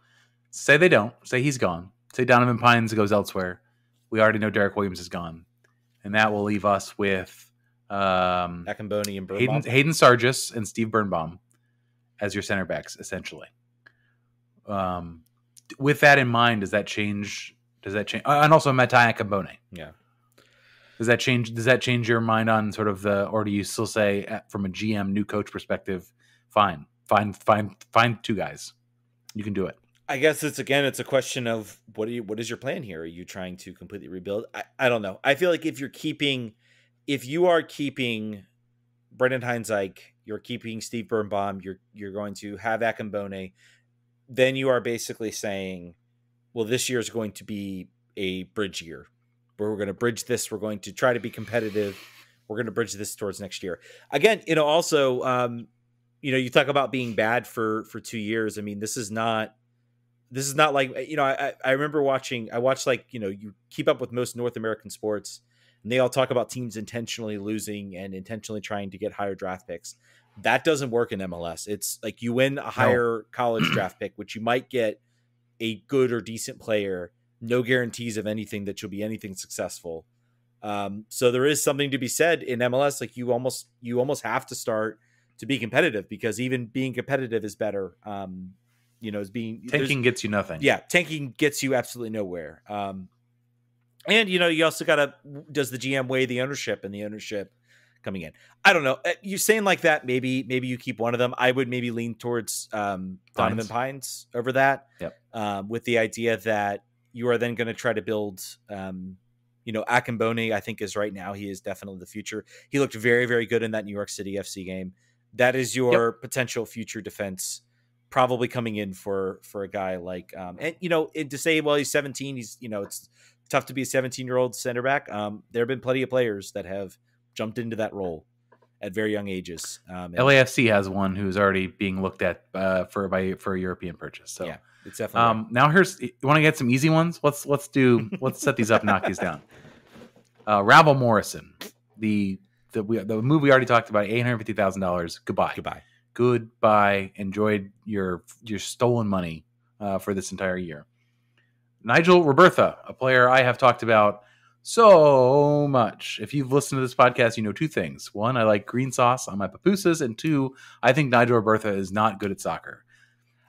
Say they don't. Say he's gone. Say Donovan Pines goes elsewhere. We already know Derek Williams is gone. And that will leave us with Akamboni and Birnbaum. Hayden Sargis and Steve Birnbaum as your center backs, essentially. With that in mind, does that change? And also Matai Akamboni. Yeah. Does that change your mind on sort of or do you still say from a GM new coach perspective, find 2 guys. You can do it. I guess it's a question of what is your plan here? Are you trying to completely rebuild? I don't know. I feel like if you are keeping Brendan Hines-Ike, you're keeping Steve Birnbaum, you're going to have Akambone, then you are basically saying, well, this year is going to be a bridge year where we're going to bridge this. We're going to try to be competitive. We're going to bridge this towards next year. Again, also, you talk about being bad for 2 years. I mean, this is not like, I remember watching, you keep up with most North American sports. and they all talk about teams intentionally losing and intentionally trying to get higher draft picks. That doesn't work in MLS. It's like you win a higher college draft pick, which you might get a good or decent player, no guarantees of anything that you'll be anything successful. So there is something to be said in MLS. Like you almost have to start to be competitive, because even being competitive is better. Tanking gets you nothing. Yeah. Tanking gets you absolutely nowhere. And you also does the GM weigh the ownership and the ownership coming in? I don't know. You're saying like that. Maybe you keep one of them. I would maybe lean towards Donovan Pines over that. Yep. With the idea that you are then going to try to build, Akambone, I think is right now. He is definitely the future. He looked very, very good in that New York City FC game. That is your potential future defense, probably coming in for a guy like, and to say, well, he's 17, it's tough to be a 17-year-old center back. There have been plenty of players that have jumped into that role at very young ages. LAFC has one who's already being looked at for a European purchase. So yeah, it's definitely now you want to get some easy ones. Let's set these up and knock these down. Ravel Morrison, the movie we already talked about, $850,000. Goodbye. Enjoyed your stolen money for this entire year. Nigel Robertha, a player I have talked about so much. If you've listened to this podcast, you know two things. One, I like green sauce on my pupusas, and two, I think Nigel Robertha is not good at soccer.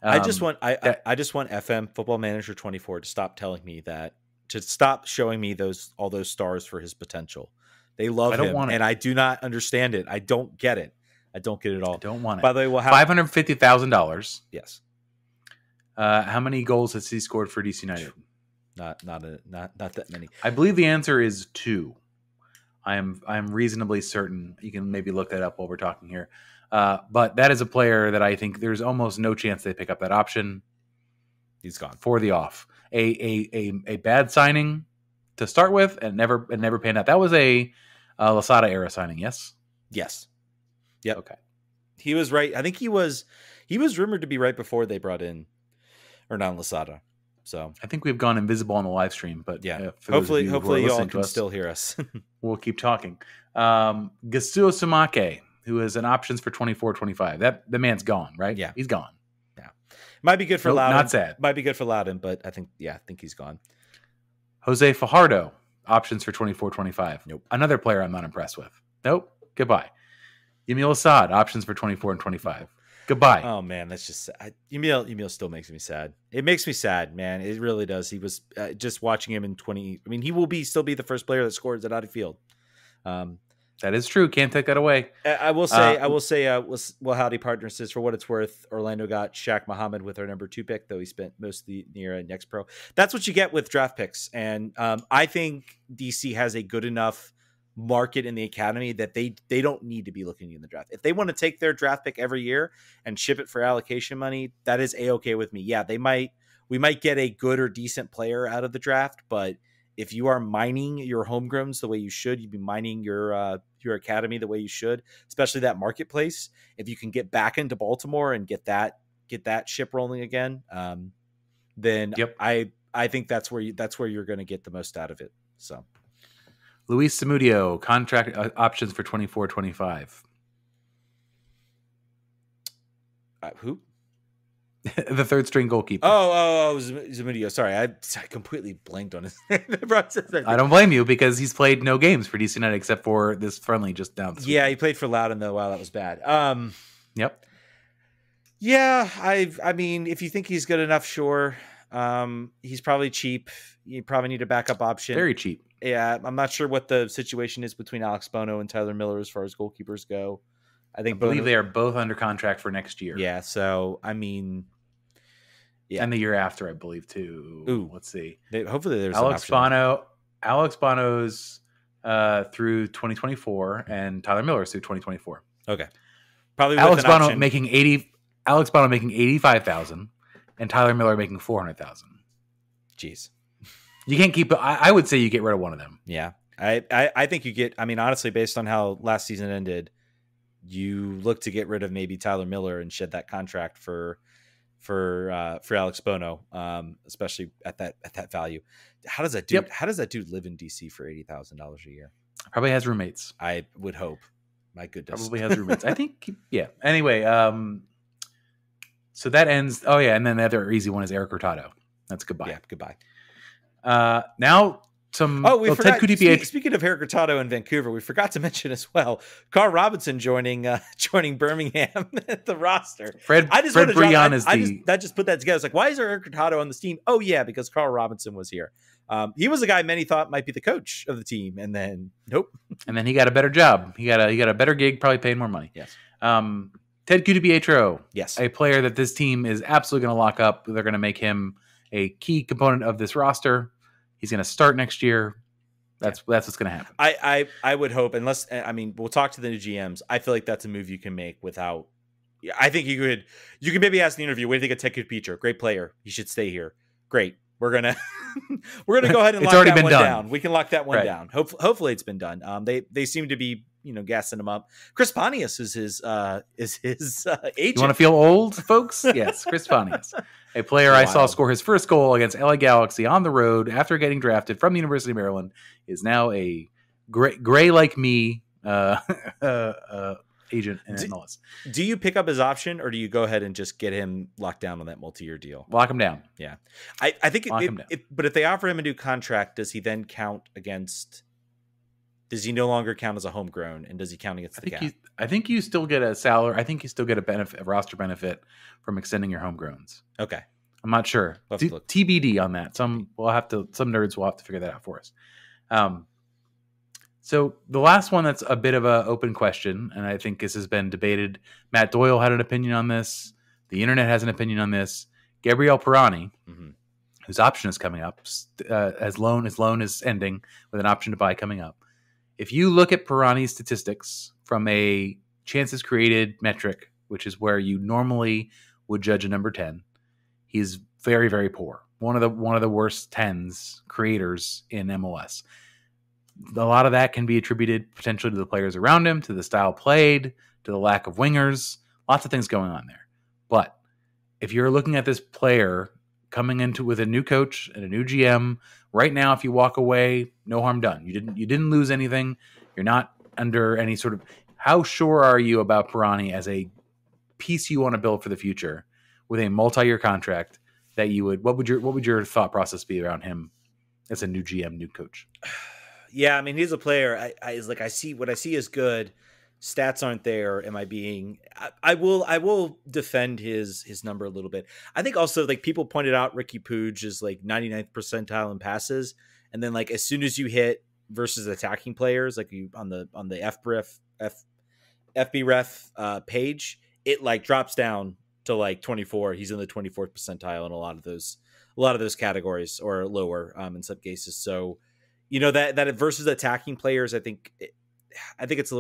I just want FM Football Manager 24 to stop telling me that, to stop showing me all those stars for his potential. They love him, and I do not understand it. I don't get it. I don't get it at all. I don't want it. By the way, $550,000. Yes. How many goals has he scored for DC United? Not that many. I believe the answer is 2. I'm reasonably certain. You can maybe look that up while we're talking here. But that is a player that I think there's almost no chance they pick up that option. He's gone for the off. A bad signing to start with, and never panned out. That was a Losada era signing. Yes. Yes. Yep. Okay. He was right. I think he was rumored to be right before they brought in Hernan Losada. So I think we've gone invisible on the live stream, but yeah, hopefully y'all can still hear us. We'll keep talking. Gasuo Samake, who is an options for 24-25. The man's gone, right? Yeah, he's gone. Yeah, might be good for Loudon. Not sad. Might be good for Loudon, but I think he's gone. Jose Fajardo, options for 24-25. Nope. Another player I'm not impressed with. Nope. Goodbye. Yamil Assad, options for 24 and 25. Goodbye. Oh man, that's just Yamil still makes me sad. It makes me sad, man. It really does. He was just watching him in 20. I mean, he will still be the first player that scores at out of field. That is true. Can't take that away. I will say. Well, Howdy Partners says, for what it's worth, Orlando got Shaq Muhammad with our number 2 pick, though he spent most of the year at Next Pro. That's what you get with draft picks, and I think DC has a good enough market in the academy that they don't need to be looking in the draft. If they want to take their draft pick every year and ship it for allocation money, that is a-okay with me. Yeah, we might get a good or decent player out of the draft, but if you are mining your homegrowns the way you should, you'd be mining your academy the way you should, especially that marketplace. If you can get back into Baltimore and get that ship rolling again, then yep. I think that's where you're going to get the most out of it. So. Luis Zamudio, contract options for 24-25. Who? The third string goalkeeper. Oh, Zamudio. Sorry, I completely blanked on his name. I don't blame you, because he's played no games for DC United except for this friendly just down. Yeah, he played for Loudon though. Wow, that was bad. Yep. Yeah, I mean, if you think he's good enough, sure. He's probably cheap. You probably need a backup option. Very cheap. Yeah, I'm not sure what the situation is between Alex Bono and Tyler Miller as far as goalkeepers go. I believe they are both under contract for next year. Yeah, so I mean, yeah, and the year after, I believe too. Ooh, let's see. Hopefully, there's Alex Bono's through 2024, and Tyler Miller's through 2024. Okay, probably Alex Bono making 85,000, and Tyler Miller making 400,000. Jeez. You can't keep. I would say you get rid of one of them. Yeah, I think you get. I mean, honestly, based on how last season ended, you look to get rid of maybe Tyler Miller and shed that contract for Alex Bono, especially at that value. How does that dude live in DC for $80,000 a year? Probably has roommates. I would hope. My goodness. Probably has roommates. I think, yeah. Anyway, so that ends. Oh, yeah. And then the other easy one is Eric Hurtado. That's goodbye. Yeah, goodbye. Now, some. Oh, we forgot. Speaking of Eric Hurtado in Vancouver, we forgot to mention as well Carl Robinson joining Birmingham at the roster. Fred Breon is that just put that together. It's like, why is there Eric Hurtado on this team? Oh, yeah, because Carl Robinson was here. He was a guy many thought might be the coach of the team, and then nope. And then he got a better job. He got a better gig, probably paying more money. Yes. Ted DiPietro. Yes. A player that this team is absolutely going to lock up. They're going to make him a key component of this roster. He's going to start next year. That's what's going to happen. I would hope, unless, I mean, we'll talk to the new GMs. I feel like that's a move you can make without. I think you could maybe ask in the interview, what do you think of Ted DiPietro? Great player. He should stay here. Great. We're gonna go ahead and lock that one down. We can lock that one down. Hopefully it's been done. They seem to be gassing him up. Chris Pontius is his agent. You want to feel old, folks? Yes, Chris Pontius, a player I saw score his first goal against LA Galaxy on the road after getting drafted from the University of Maryland, is now a gray like me agent in MLS. Do you pick up his option, or do you go ahead and just get him locked down on that multi-year deal? Lock him down. Yeah, I think. But if they offer him a new contract, does he then count against? Does he no longer count as a homegrown, and does he count against the cap? I think you still get a salary. I think you still get a roster benefit from extending your homegrowns. Okay, I'm not sure. TBD on that. Some nerds will have to figure that out for us. So the last one that's a bit of an open question, and I think this has been debated. Matt Doyle had an opinion on this. The internet has an opinion on this. Gabriel Pirani, whose option is coming up, his loan is ending with an option to buy coming up. If you look at Pirani's statistics from a chances created metric, which is where you normally would judge a number 10, he's very, very poor. One of the worst 10s creators in MLS. A lot of that can be attributed potentially to the players around him, to the style played, to the lack of wingers, lots of things going on there. But if you're looking at this player coming into with a new coach and a new GM, right now, if you walk away, no harm done. You didn't lose anything. You're not under any sort of. How sure are you about Pirani as a piece you want to build for the future with a multi-year contract that you would? What would your thought process be around him as a new GM, new coach? Yeah, I mean, he's a player. I see what I see is good. Stats aren't there. Am I being? I will defend his number a little bit. I think also, like, people pointed out, Ricky Puig is like 99th percentile in passes, and then like as soon as you hit versus attacking players, like you on the FBref page, it like drops down to like 24. He's in the 24th percentile in a lot of those categories, or lower in some cases. So. That versus attacking players, I think it's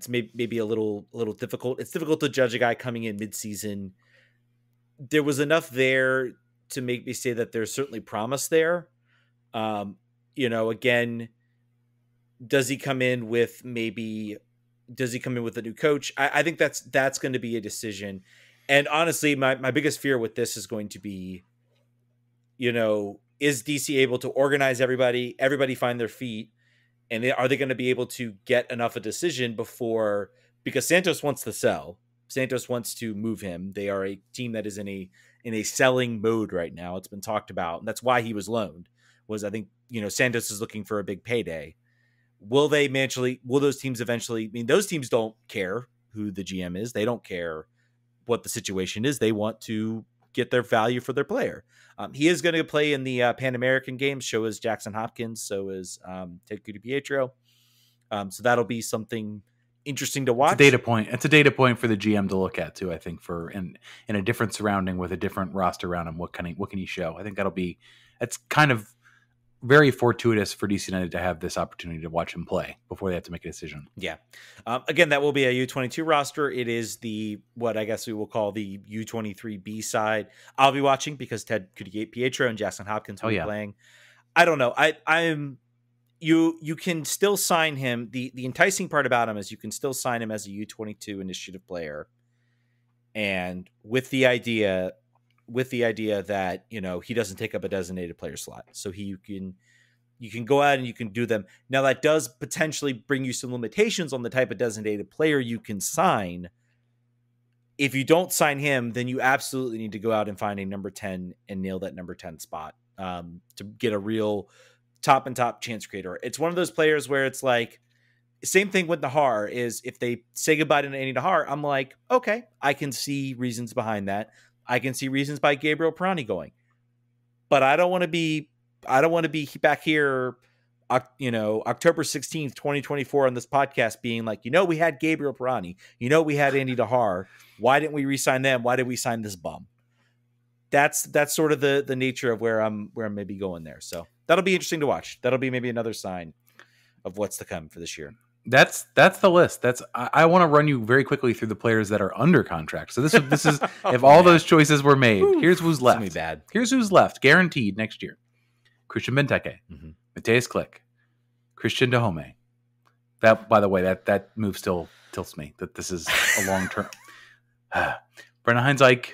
maybe a little difficult. It's difficult to judge a guy coming in mid-season. There was enough there to make me say that there's certainly promise there. Again, does he come in with a new coach? I think that's going to be a decision. And honestly, my biggest fear with this is going to be, is DC able to organize everybody find their feet, and are they going to be able to get enough a decision because Santos wants to sell. Santos wants to move him. They are a team that is in a selling mode right now. It's been talked about, and that's why he was loaned. I think Santos is looking for a big payday. Will those teams eventually? I mean, those teams don't care who the GM is. They don't care what the situation is. They want to get their value for their player. He is going to play in the Pan American Games. So is Jackson Hopkins. So is Ted DiPietro. So that'll be something interesting to watch. It's a data point. It's a data point for the GM to look at too. I think in a different surrounding with a different roster around him. What can he show? I think it's kind of very fortuitous for DC United to have this opportunity to watch him play before they have to make a decision. Yeah. Again, that will be a U22 roster. It is what I guess we will call the U23 B side. I'll be watching because Ted DiPietro and Jackson Hopkins will be playing. I don't know. You can still sign him. The enticing part about him is you can still sign him as a U22 initiative player. And with the idea that, he doesn't take up a designated player slot. So you can You can go out and you can do them. Now, that does potentially bring you some limitations on the type of designated player you can sign. If you don't sign him, then you absolutely need to go out and find a number 10 and nail that number 10 spot to get a real top chance creator. It's one of those players where it's like, same thing with Nahar is if they say goodbye to Andy Nahar, I'm like, okay, I can see reasons behind that. I can see reasons by Gabriel Pirani going, but I don't want to be back here, October 16th, 2024 on this podcast being like, we had Gabriel Pirani, we had Andy Nahar. Why didn't we re-sign them? Why did we sign this bum? That's sort of the nature of where I'm maybe going there. So that'll be interesting to watch. That'll be maybe another sign of what's to come for this year. That's the list. I want to run you very quickly through the players that are under contract. So this is if all those choices were made. Here's who's left. It's gonna be bad. Here's who's left, guaranteed next year: Christian Benteke, Mateus Klick, Christian Dahome. That, by the way, that move still tilts me that this is a long term. Brennan Heinzike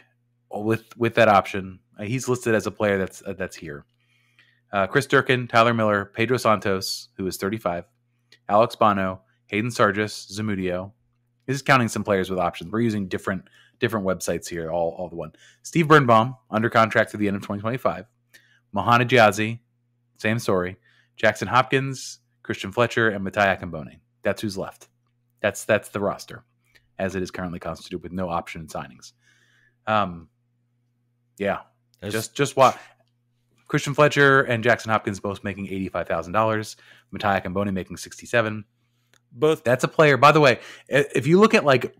with that option. He's listed as a player that's here. Chris Durkin, Tyler Miller, Pedro Santos, who is 35, Alex Bono, Hayden Sargis, Zamudio. This is counting some players with options. We're using different websites here, all the one. Steve Birnbaum, under contract to the end of 2025. Mohana Giazzi, same story. Jackson Hopkins, Christian Fletcher, and Matai Akambone. That's who's left. That's the roster, as it is currently constituted with no option signings. Yeah. Just what Christian Fletcher and Jackson Hopkins both making $85,000. Matai Akambone making $67,000. Both. That's a player. By the way, if you look at like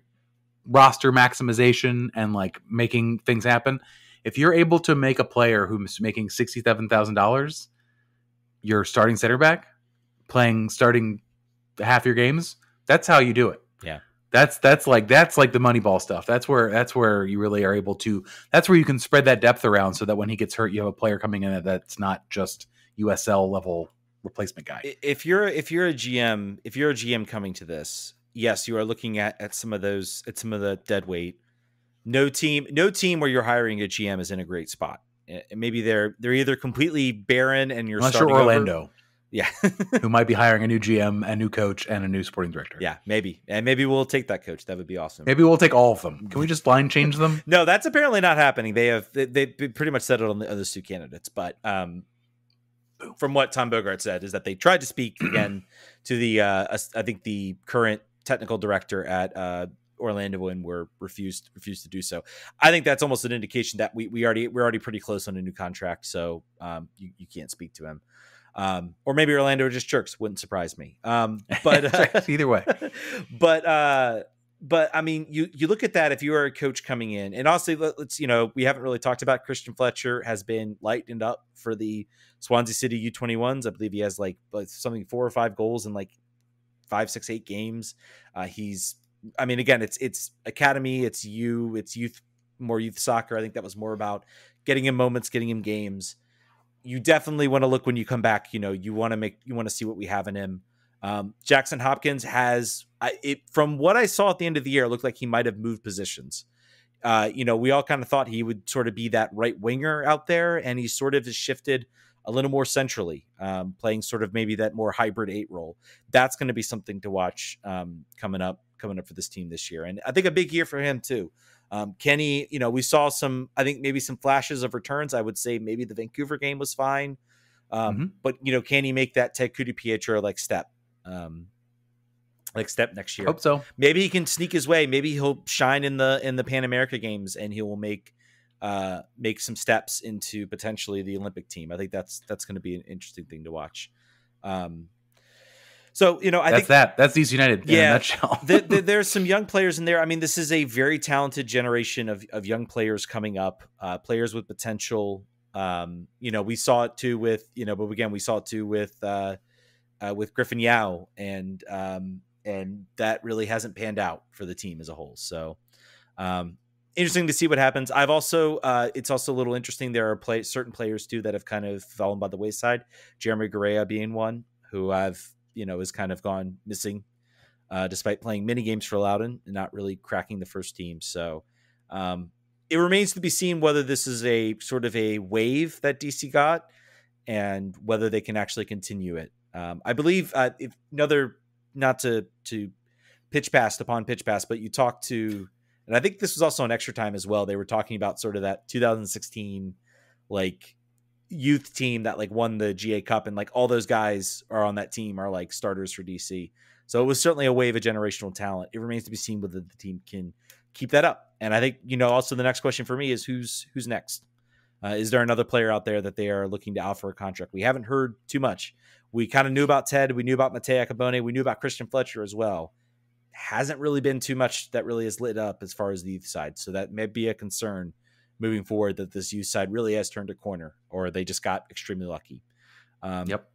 roster maximization and like making things happen, if you're able to make a player who's making $67,000 your starting center back, starting half your games, that's how you do it. Yeah. That's like the Moneyball stuff. That's where you really are able to. That's where you can spread that depth around so that when he gets hurt, you have a player coming in that's not just USL level replacement guy. If you're a GM coming to this, yes, you are looking at some of the dead weight. No team where you're hiring a GM is in a great spot. Maybe they're either completely barren and you're unless starting you're Orlando. Over. Yeah. Who might be hiring a new GM, a new coach, and a new sporting director. Yeah, maybe. And maybe we'll take that coach. That would be awesome. Maybe we'll take all of them. Can we just line change them? No, that's apparently not happening. They pretty much settled on the other two candidates. But from what Tom Bogart said is that they tried to speak again to the I think the current technical director at Orlando and were refused to do so. I think that's almost an indication that we're already pretty close on a new contract. So you can't speak to him. Or maybe Orlando are just jerks. Wouldn't surprise me. But either way, but I mean, you look at that if you are a coach coming in, and honestly, let's we haven't really talked about Christian Fletcher has been lightened up for the Swansea City U21s. I believe he has like something 4 or 5 goals in like 5, 6, 8 games. Again, it's academy, it's youth, more youth soccer. I think that was more about getting him moments, getting him games. You definitely want to look when you come back. You want to see what we have in him. Jackson Hopkins has from what I saw at the end of the year, it looked like he might have moved positions. We all kind of thought he would sort of be that right winger out there, and he sort of has shifted a little more centrally, playing sort of maybe that more hybrid 8 role. That's going to be something to watch coming up for this team this year, and I think a big year for him too. Kenny, we saw maybe some flashes of returns. I would say maybe the Vancouver game was fine. But can he make that Ted Pietro step next year? Hope so. Maybe he can sneak his way. Maybe he'll shine in the Pan America games and he will make some steps into potentially the Olympic team. I think that's going to be an interesting thing to watch. So, I think that's DC United. In a nutshell. There's some young players in there. I mean, this is a very talented generation of young players coming up, players with potential. We saw it too with Griffin Yao, and that really hasn't panned out for the team as a whole. So, interesting to see what happens. I've also, it's also a little interesting. There are certain players too that have kind of fallen by the wayside. Jeremy Correa being one who has kind of gone missing, despite playing many games for Loudoun and not really cracking the first team. So, it remains to be seen whether this is a sort of a wave that DC got and whether they can actually continue it. I believe if another, not to pitch pass, but you talked to, and I think this was also on Extra Time as well. They were talking about sort of that 2016 like youth team that like won the GA Cup, and like all those guys are on that team are like starters for DC. So it was certainly a wave of generational talent. It remains to be seen whether the team can keep that up. And I think, also the next question for me is who's next? Is there another player out there that they are looking to offer a contract? We haven't heard too much. We kind of knew about Ted. We knew about Matej Akabone. We knew about Christian Fletcher as well. Hasn't really been too much that really has lit up as far as the youth side. So that may be a concern moving forward, that this youth side really has turned a corner, or they just got extremely lucky. Yep.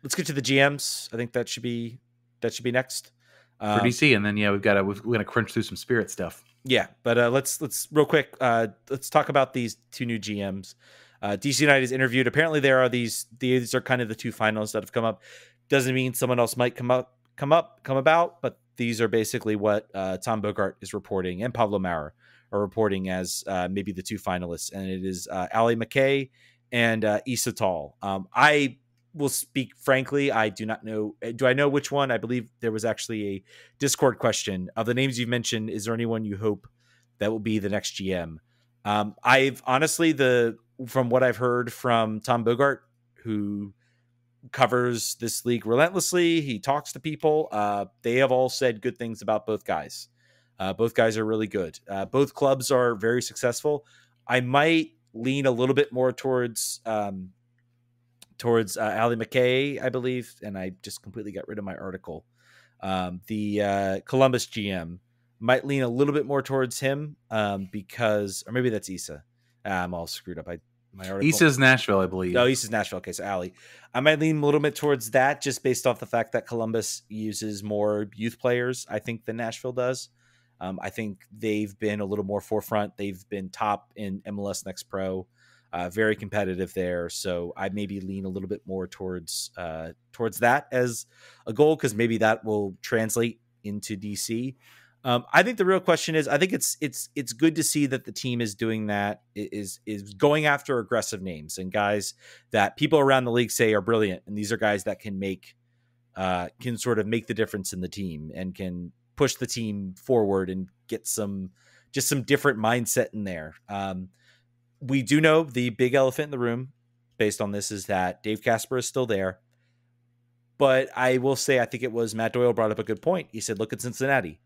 Let's get to the GMs. I think that should be next for DC. And then, we're going to crunch through some Spirit stuff. Yeah, but let's real quick. Let's talk about these two new GMs. DC United is interviewed. Apparently, there are these are kind of the two finalists that have come up. Doesn't mean someone else might come about, but these are basically what Tom Bogart is reporting, and Pablo Maurer are reporting as maybe the two finalists, and it is Ali McKay and Issa Tall. I will speak frankly, I do not know. Do I know which one? I believe there was actually a Discord question of the names you've mentioned. Is there anyone you hope that will be the next GM? I've honestly, from what I've heard from Tom Bogart, who covers this league relentlessly, he talks to people. They have all said good things about both guys. Both guys are really good. Both clubs are very successful. I might lean a little bit more towards Ali McKay, I believe, and I just completely got rid of my article. The Columbus GM might lean a little bit more towards him because, or maybe that's Issa. I'm all screwed up. My article. Issa's Nashville, I believe. No, Issa's Nashville. Okay, so Ali. I might lean a little bit towards that just based off the fact that Columbus uses more youth players, I think, than Nashville does. I think they've been a little more forefront. They've been top in MLS Next Pro. Very competitive there, so I maybe lean a little bit more towards that as a goal, because maybe that will translate into DC. I think the real question is, I think it's good to see that the team is doing that, is going after aggressive names and guys that people around the league say are brilliant, and these are guys that can sort of make the difference in the team and can push the team forward and get some different mindset in there. We do know the big elephant in the room based on this is that Dave Casper is still there. But I will say, I think it was Matt Doyle brought up a good point. He said, look at Cincinnati.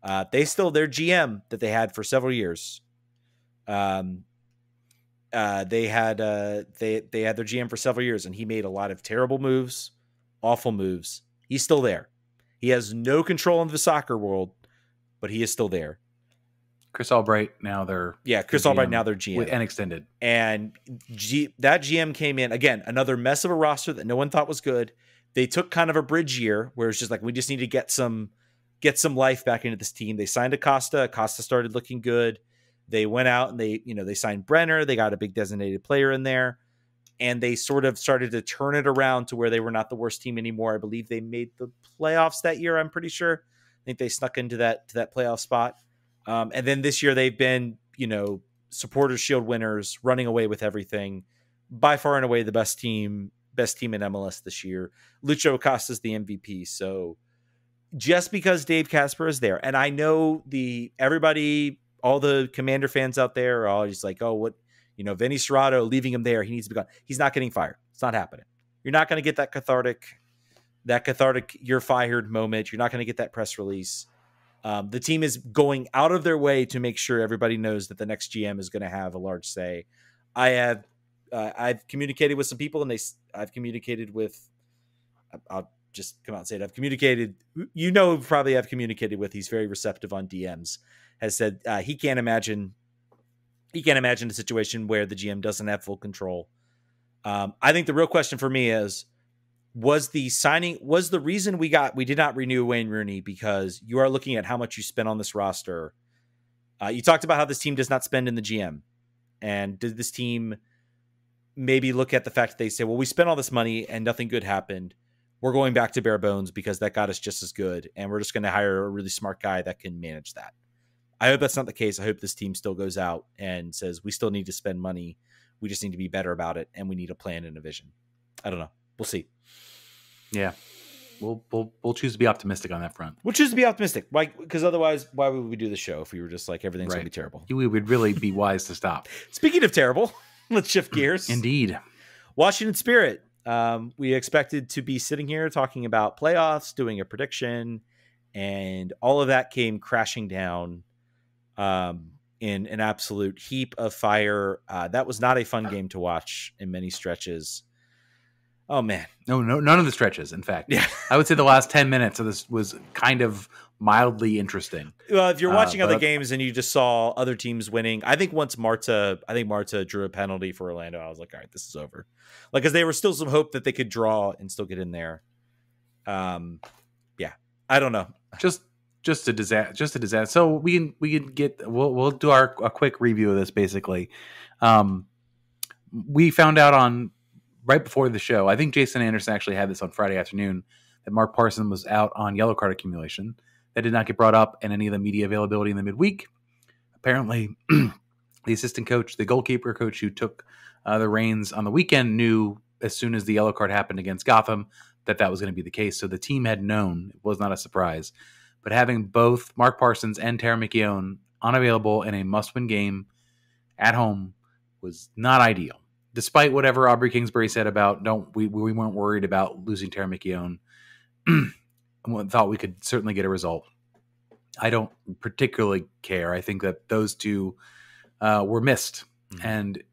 Their GM that they had for several years. They had their GM for several years, and he made a lot of terrible moves, awful moves. He's still there. He has no control in the soccer world, but he is still there. Chris Albright, now they're GM and extended. And that GM came in, again, another mess of a roster that no one thought was good. They took kind of a bridge year where it's just like, we just need to get some life back into this team. They signed Acosta. Acosta started looking good. They went out and they signed Brenner. They got a big designated player in there, and they sort of started to turn it around to where they were not the worst team anymore. I believe they made the playoffs that year. I'm pretty sure. I think they snuck into that playoff spot. And then this year they've been, Supporters Shield winners, running away with everything. By far and away the best team in MLS this year. Lucho Acosta is the MVP. So just because Dave Casper is there, and I know all the Commander fans out there are all just like, oh, what, Vinny Serrato, leaving him there, he needs to be gone. He's not getting fired. It's not happening. You're not going to get that cathartic you're fired moment. You're not going to get that press release. The team is going out of their way to make sure everybody knows that the next GM is going to have a large say. I've communicated with some people, and I've communicated with, I'll just come out and say it. I've communicated, probably I've communicated with, he's very receptive on DMs, has said he can't imagine a situation where the GM doesn't have full control. I think the real question for me is, was the reason we did not renew Wayne Rooney because you are looking at how much you spent on this roster. You talked about how this team does not spend in the GM. And did this team maybe look at the fact that they say, well, we spent all this money and nothing good happened. We're going back to bare bones because that got us just as good. And we're just going to hire a really smart guy that can manage that. I hope that's not the case. I hope this team still goes out and says, we still need to spend money. We just need to be better about it, and we need a plan and a vision. I don't know. We'll see. Yeah. We'll choose to be optimistic on that front. We'll choose to be optimistic. Why? Because otherwise, why would we do the show if we were just like, everything's going to be terrible? We would really be wise to stop. Speaking of terrible, let's shift gears. Indeed. Washington Spirit. We expected to be sitting here talking about playoffs, doing a prediction, and all of that came crashing down in an absolute heap of fire. That was not a fun game to watch in many stretches. Oh, man. No, none of the stretches, in fact. Yeah. I would say the last 10 minutes of this was kind of mildly interesting. Well, if you're watching other games and you just saw other teams winning, I think once Marta drew a penalty for Orlando, I was like, all right, this is over. Like, because there was still some hope that they could draw and still get in there. Yeah, I don't know. Just a disaster. So we'll do a quick review of this. Basically, we found out right before the show. I think Jason Anderson actually had this on Friday afternoon, that Mark Parson was out on yellow card accumulation. That did not get brought up in any of the media availability in the midweek. Apparently, the assistant coach, the goalkeeper coach who took the reins on the weekend, knew as soon as the yellow card happened against Gotham that was going to be the case. So the team had known. It was not a surprise. But having both Mark Parsons and Tara McKeown unavailable in a must-win game at home was not ideal. Despite whatever Aubrey Kingsbury said about we weren't worried about losing Tara McKeown, thought we could certainly get a result. I don't particularly care. I think that those two were missed, and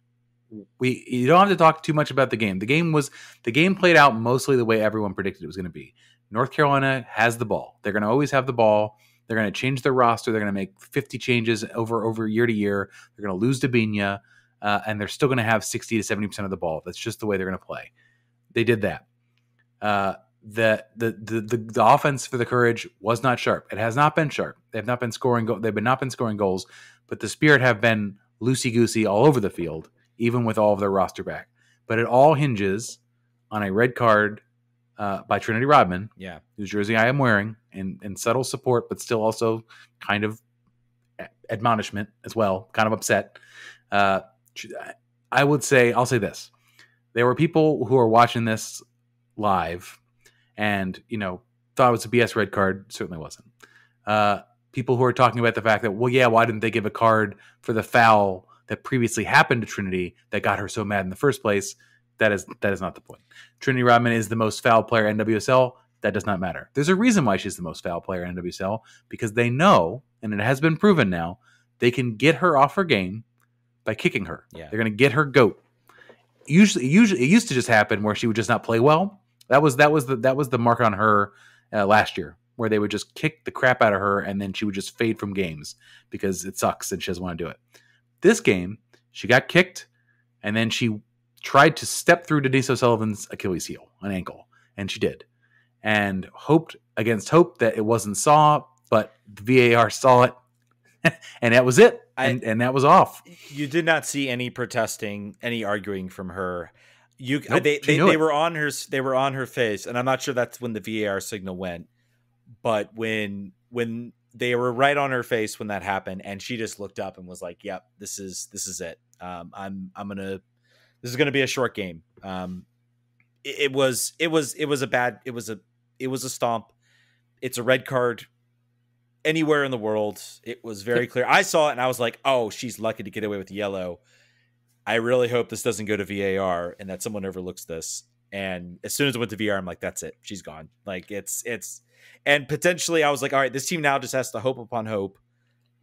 you don't have to talk too much about the game. The game played out mostly the way everyone predicted it was going to be. North Carolina has the ball. They're going to always have the ball. They're going to change their roster. They're going to make 50 changes over year to year. They're going to lose Dabinia, and they're still going to have 60 to 70% of the ball. That's just the way they're going to play. They did that. The offense for the Courage was not sharp. It has not been sharp. They have not been scoring. They've not been scoring goals, but the Spirit have been loosey goosey all over the field, even with all of their roster back. But it all hinges on a red card by Trinity Rodman, whose jersey I am wearing, and subtle support, but still also kind of admonishment as well, kind of upset. I'll say this. There were people who are watching this live and, thought it was a BS red card. Certainly wasn't. People who are talking about the fact that, why didn't they give a card for the foul that previously happened to Trinity that got her so mad in the first place? That is not the point. Trinity Rodman is the most foul player in NWSL. That does not matter. There's a reason why she's the most foul player in NWSL, because they know, and it has been proven now, they can get her off her game by kicking her. Yeah. They're going to get her goat. Usually, it used to just happen where she would just not play well. That was the mark on her last year, where they would just kick the crap out of her and then she would just fade from games because it sucks and she doesn't want to do it. This game, she got kicked and then she tried to step through Denise O'Sullivan's Achilles heel, an ankle, and she did. And hoped against hope that it wasn't saw, but the VAR saw it, and that was it. And that was off. You did not see any protesting, any arguing from her. They were on her. They were on her face, and I'm not sure that's when the VAR signal went, but when they were right on her face when that happened, and she just looked up and was like, "Yep, this is it. This is gonna be a short game." It was a stomp. It's a red card anywhere in the world. It was very clear. I saw it and I was like, "Oh, she's lucky to get away with the yellow." I really hope this doesn't go to VAR and that someone overlooks this. And as soon as it went to VAR, I'm like, that's it. She's gone. Like and potentially I was like, all right, this team now just has to hope upon hope.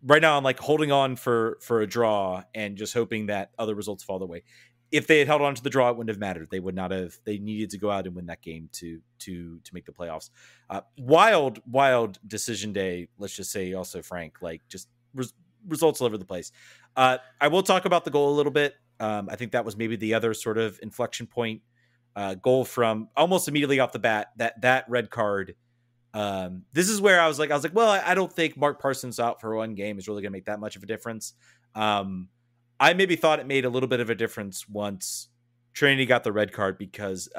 Right now I'm like holding on for a draw and just hoping that other results fall their way. If they had held on to the draw, it wouldn't have mattered. They would not have. They needed to go out and win that game to make the playoffs. Wild decision day. Let's just say also, Frank, like just results all over the place. I will talk about the goal a little bit. I think that was maybe the other sort of inflection point goal from almost immediately off the bat. That red card. This is where I was like, well, I don't think Mark Parsons out for one game is really going to make that much of a difference. I maybe thought it made a little bit of a difference once Trinity got the red card because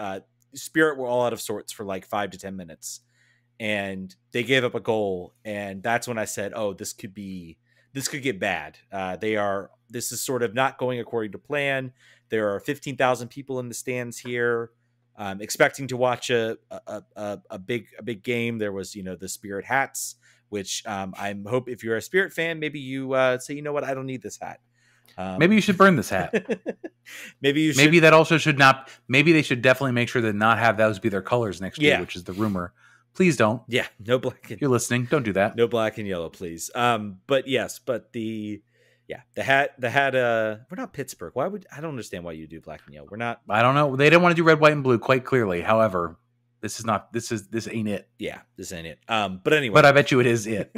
Spirit were all out of sorts for like 5 to 10 minutes and they gave up a goal. And that's when I said, oh, this could get bad. This is sort of not going according to plan. There are 15,000 people in the stands here, expecting to watch a big game. There was, the Spirit hats, which I'm hope if you're a Spirit fan, maybe you say, you know what, I don't need this hat. Maybe you should burn this hat. Maybe that also should not. Maybe they should definitely make sure to not have those be their colors next year, which is the rumor. Please don't. Yeah, no black. If you're listening, don't do that. No black and yellow, please. But yes, the hat. We're not Pittsburgh. I don't understand why you do black and yellow. We're not. I don't know. They didn't want to do red, white, and blue quite clearly. However, this ain't it. Yeah, this ain't it. But anyway. But I bet you it is it.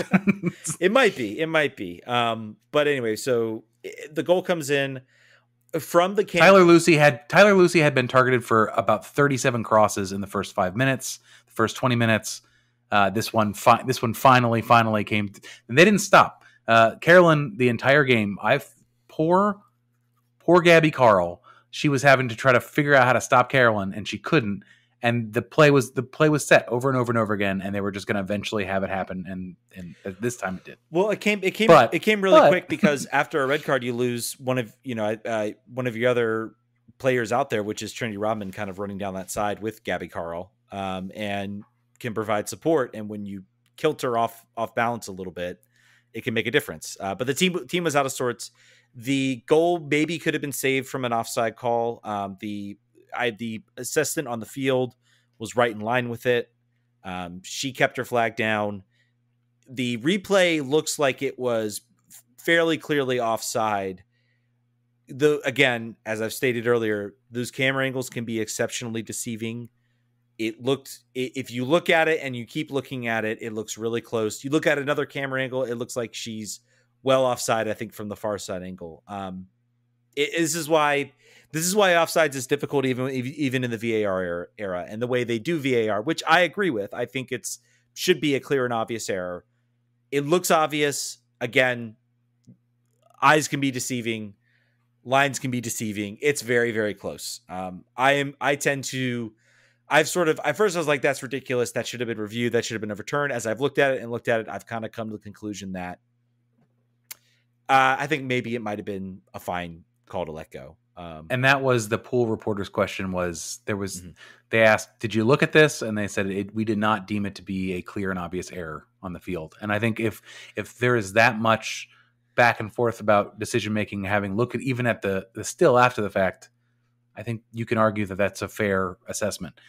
It might be. But anyway, so the goal comes in from the Tyler Lucy had been targeted for about 37 crosses in the first 5 minutes, the first 20 minutes. This one finally came, and they didn't stop. Carolyn, the entire game, poor Gabby Carl. She was having to try to figure out how to stop Carolyn, and she couldn't. And the play was set over and over and over again, and they were just going to eventually have it happen. And this time it did. Well, it came really quick because after a red card, you lose one of your other players out there, which is Trinity Rodman, kind of running down that side with Gabby Carl, and can provide support. And when you kilt her off balance a little bit, it can make a difference. But the team was out of sorts. The goal maybe could have been saved from an offside call. The assistant on the field was right in line with it. She kept her flag down. The replay looks like it was fairly clearly offside. Again, as I've stated earlier, those camera angles can be exceptionally deceiving. If you look at it and you keep looking at it, it looks really close. You look at another camera angle, it looks like she's well offside, I think, from the far side angle. This is why offsides is difficult even in the VAR era, and the way they do VAR, which I agree with. I think should be a clear and obvious error. It looks obvious. Again, eyes can be deceiving, lines can be deceiving. It's very, very close. At first I was like, that's ridiculous. That should have been reviewed. That should have been overturned. As I've looked at it, I've kind of come to the conclusion that I think maybe it might have been a fine call to let go. And that was the pool reporter's question they asked, did you look at this? And they said, we did not deem it to be a clear and obvious error on the field. And I think if there is that much back and forth about decision-making, having looked even at the still after the fact, I think you can argue that that's a fair assessment.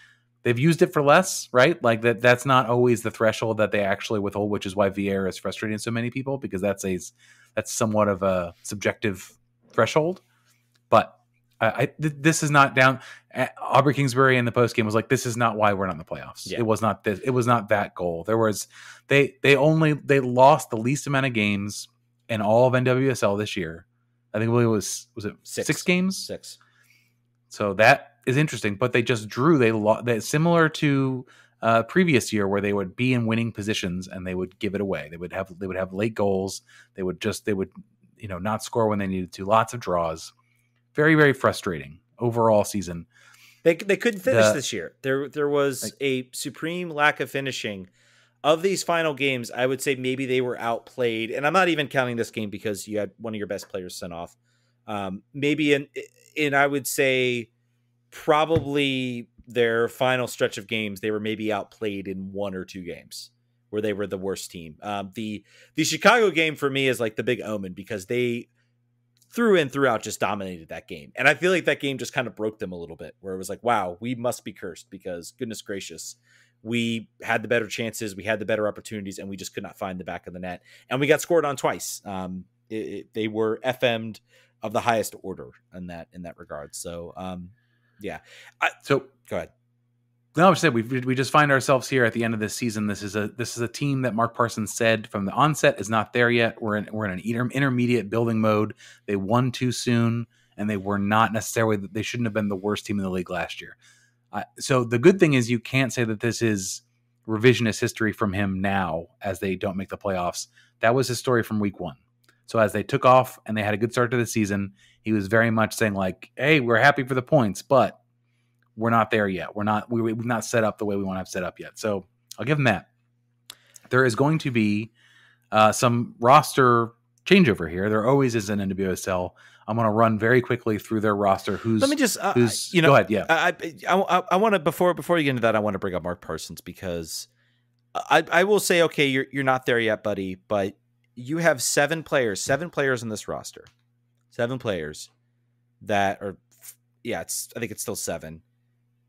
They've used it for less, right? Like that's not always the threshold that they actually withhold, which is why VAR is frustrating so many people, because that's somewhat of a subjective threshold. But this is not down. Aubrey Kingsbury in the postgame was like, "This is not why we're not in the playoffs. Yeah. It was not this. It was not that goal. They lost the least amount of games in all of NWSL this year. I think it was it 6 games? 6. So that is interesting. But they just drew. They similar to previous year where they would be in winning positions and they would give it away. They would have late goals. They would not score when they needed to. Lots of draws. Very, very frustrating overall season. They couldn't finish this year. There was a supreme lack of finishing. Of these final games, I would say maybe they were outplayed. And I'm not even counting this game because you had one of your best players sent off. Maybe in I would say probably their final stretch of games, they were maybe outplayed in 1 or 2 games where they were the worst team. The Chicago game for me is like the big omen because they through and throughout just dominated that game. And I feel like that game just kind of broke them a little bit, where it was like, wow, we must be cursed because goodness gracious, we had the better chances, we had the better opportunities, and we just could not find the back of the net. And we got scored on twice. They were FM'd of the highest order in that regard. So, yeah. So go ahead. No, I would say we just find ourselves here at the end of this season. This is a team that Mark Parsons said from the onset is not there yet. We're in an intermediate building mode. They won too soon, and they were not necessarily. They shouldn't have been the worst team in the league last year. So the good thing is you can't say that this is revisionist history from him now as they don't make the playoffs. That was his story from week 1. So as they took off and they had a good start to the season, he was very much saying like, "Hey, we're happy for the points, but we're not there yet. We've not set up the way we want to have set up yet." So I'll give him that. There is going to be some roster changeover here. There always is an NWSL. I'm going to run very quickly through their roster. Let me just, go ahead. Yeah. I want to, before you get into that, I want to bring up Mark Parsons, because I will say, okay, you're not there yet, buddy, but you have seven players in this roster, 7 players that are, I think it's still 7.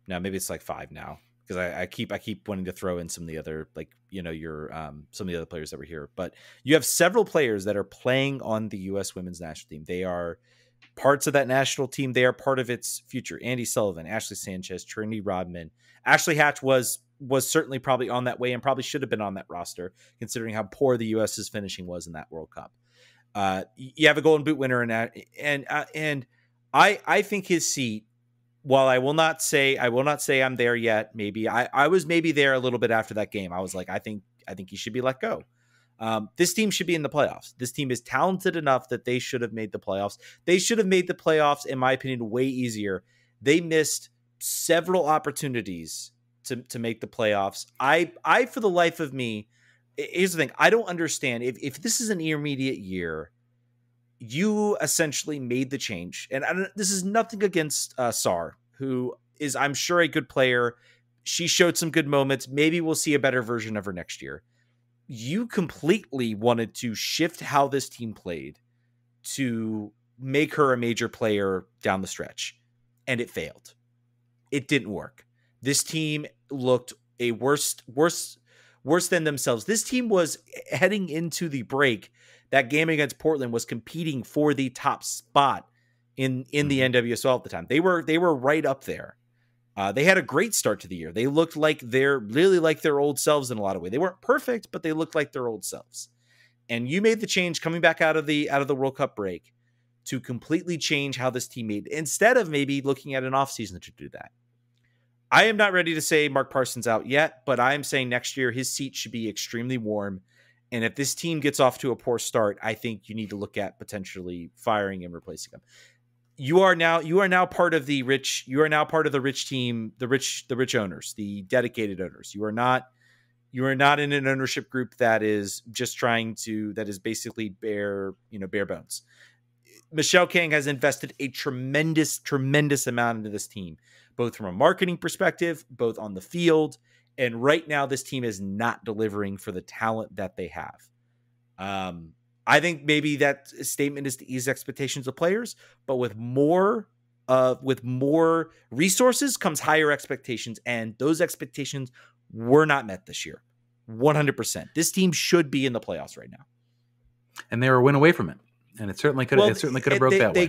Now, maybe it's like 5 now, because I keep wanting to throw in some of the other, like, your some of the other players that were here, but you have several players that are playing on the U.S. women's national team. They are parts of that national team. They are part of its future. Andy Sullivan, Ashley Sanchez, Trinity Rodman, Ashley Hatch was certainly probably on that way and probably should have been on that roster, considering how poor the U.S.'s finishing was in that World Cup. You have a Golden Boot winner in that, and I think his seat, while I will not say I'm there yet. Maybe I was there a little bit after that game. I was like, I think he should be let go. This team should be in the playoffs. This team is talented enough that they should have made the playoffs. They should have made the playoffs, in my opinion, way easier. They missed several opportunities to make the playoffs. I for the life of me, here's the thing. I don't understand if this is an intermediate year. You essentially made the change, and this is nothing against Sar, who is, I'm sure, a good player. She showed some good moments. Maybe we'll see a better version of her next year. You completely wanted to shift how this team played to make her a major player down the stretch, and it failed. It didn't work. This team looked a worse than themselves. This team was heading into the break. That game against Portland was competing for the top spot in the NWSL at the time. They were right up there. They had a great start to the year. They looked like they're really like their old selves in a lot of ways. They weren't perfect, but they looked like their old selves. And you made the change coming back out of the World Cup break to completely change how this team made, instead of maybe looking at an offseason to do that. I am not ready to say Mark Parsons out yet, but I am saying next year his seat should be extremely warm. And if this team gets off to a poor start, I think you need to look at potentially firing and replacing him. You are now part of the rich. You are now part of the rich team, the rich owners, the dedicated owners. You are not in an ownership group that is just that is basically bare bones. Michelle King has invested a tremendous amount into this team, both from a marketing perspective, both on the field. And right now, this team is not delivering for the talent that they have. I think maybe that statement is to ease expectations of players, but with more resources comes higher expectations, and those expectations were not met this year. 100%. This team should be in the playoffs right now, and they were a win away from it. And it certainly could have broke that way. They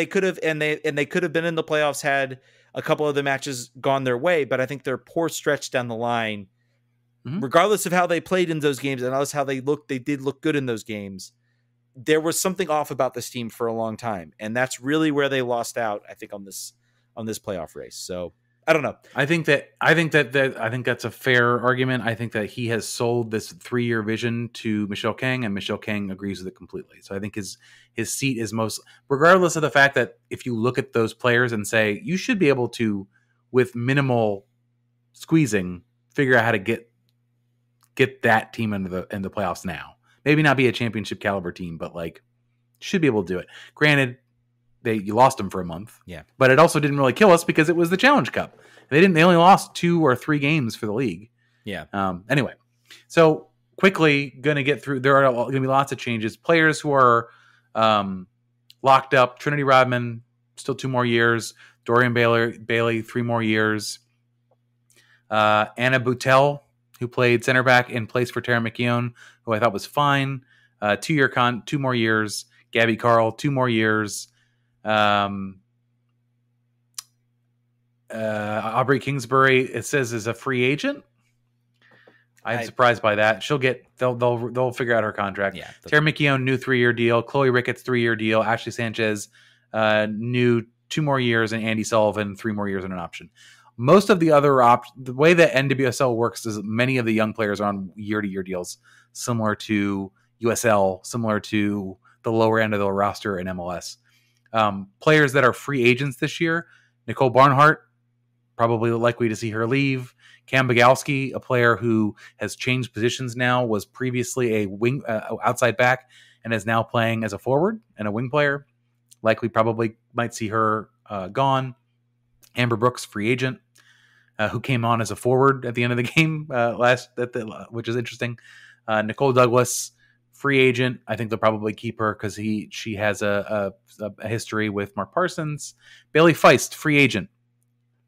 could have been in the playoffs had a couple of the matches gone their way. But I think their poor stretch down the line, regardless of how they played in those games and how they looked, they did look good in those games. There was something off about this team for a long time, and that's really where they lost out, I think, on this playoff race. So I don't know. I think that's a fair argument. I think that he has sold this 3-year vision to Michelle King, and Michelle King agrees with it completely. So I think his seat is most, regardless of the fact that if you look at those players and say you should be able to, with minimal squeezing, figure out how to get that team into the playoffs now. Maybe not be a championship caliber team, but like should be able to do it. Granted, you lost them for a month. Yeah. But it also didn't really kill us because it was the Challenge Cup. They only lost 2 or 3 games for the league. Yeah. Anyway, so quickly going to get through. There are going to be lots of changes. Players who are locked up. Trinity Rodman, still 2 more years. Dorian Bailey, 3 more years. Anna Boutel, who played center back in place for Tara McKeown, who I thought was fine. 2 more years. Gabby Carl, 2 more years. Aubrey Kingsbury, it says, is a free agent. I'm surprised by that. They'll figure out her contract. Yeah. Tara McKeown, new 3-year deal. Chloe Ricketts, 3-year deal. Ashley Sanchez, new 2 more years, and Andy Sullivan, 3 more years and an option. Most of the other the way that NWSL works is many of the young players are on year-to-year deals, similar to USL, similar to the lower end of the roster in MLS. Players that are free agents this year: Nicole Barnhart, probably likely to see her leave. Cam Bogowski, a player who has changed positions now, was previously a wing outside back and is now playing as a forward and a wing player. likely probably might see her gone. Amber Brooks, free agent, who came on as a forward at the end of the game which is interesting. Nicole Douglas, free agent. I think they'll probably keep her because she has a history with Mark Parsons. Bailey Feist, free agent.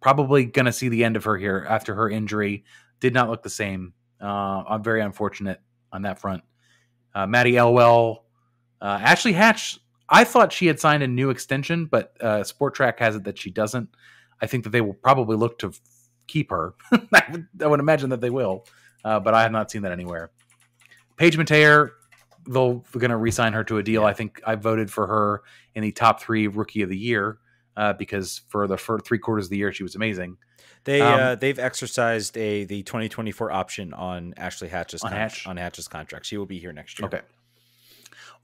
Probably going to see the end of her here after her injury. Did not look the same. I'm very unfortunate on that front. Maddie Elwell. Ashley Hatch, I thought she had signed a new extension, but Sport Track has it that she doesn't. I think that they will probably look to keep her. I would imagine that they will, but I have not seen that anywhere. Paige Mateer, they're going to re-sign her to a deal. Yeah. I think I voted for her in the top 3 rookie of the year because for the first 3 quarters of the year, she was amazing. They've exercised the 2024 option on Ashley Hatch's Hatch's contract. She will be here next year. Okay.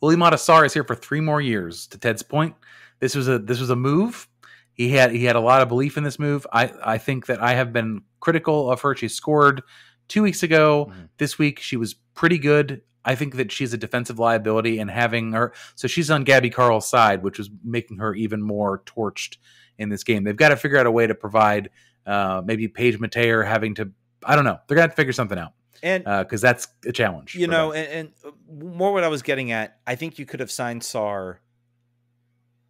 Uli Matassar is here for 3 more years. To Ted's point, this was a move. He had a lot of belief in this move. I think that I have been critical of her. She scored 2 weeks ago. Mm-hmm. This week she was pretty good. I think that she's a defensive liability, and having her, so she's on Gabby Carl's side, which was making her even more torched in this game. They've got to figure out a way to provide maybe Paige Mateer having to, I don't know. They're going to have to figure something out. And because that's a challenge. You know, and more what I was getting at, I think you could have signed Sarr.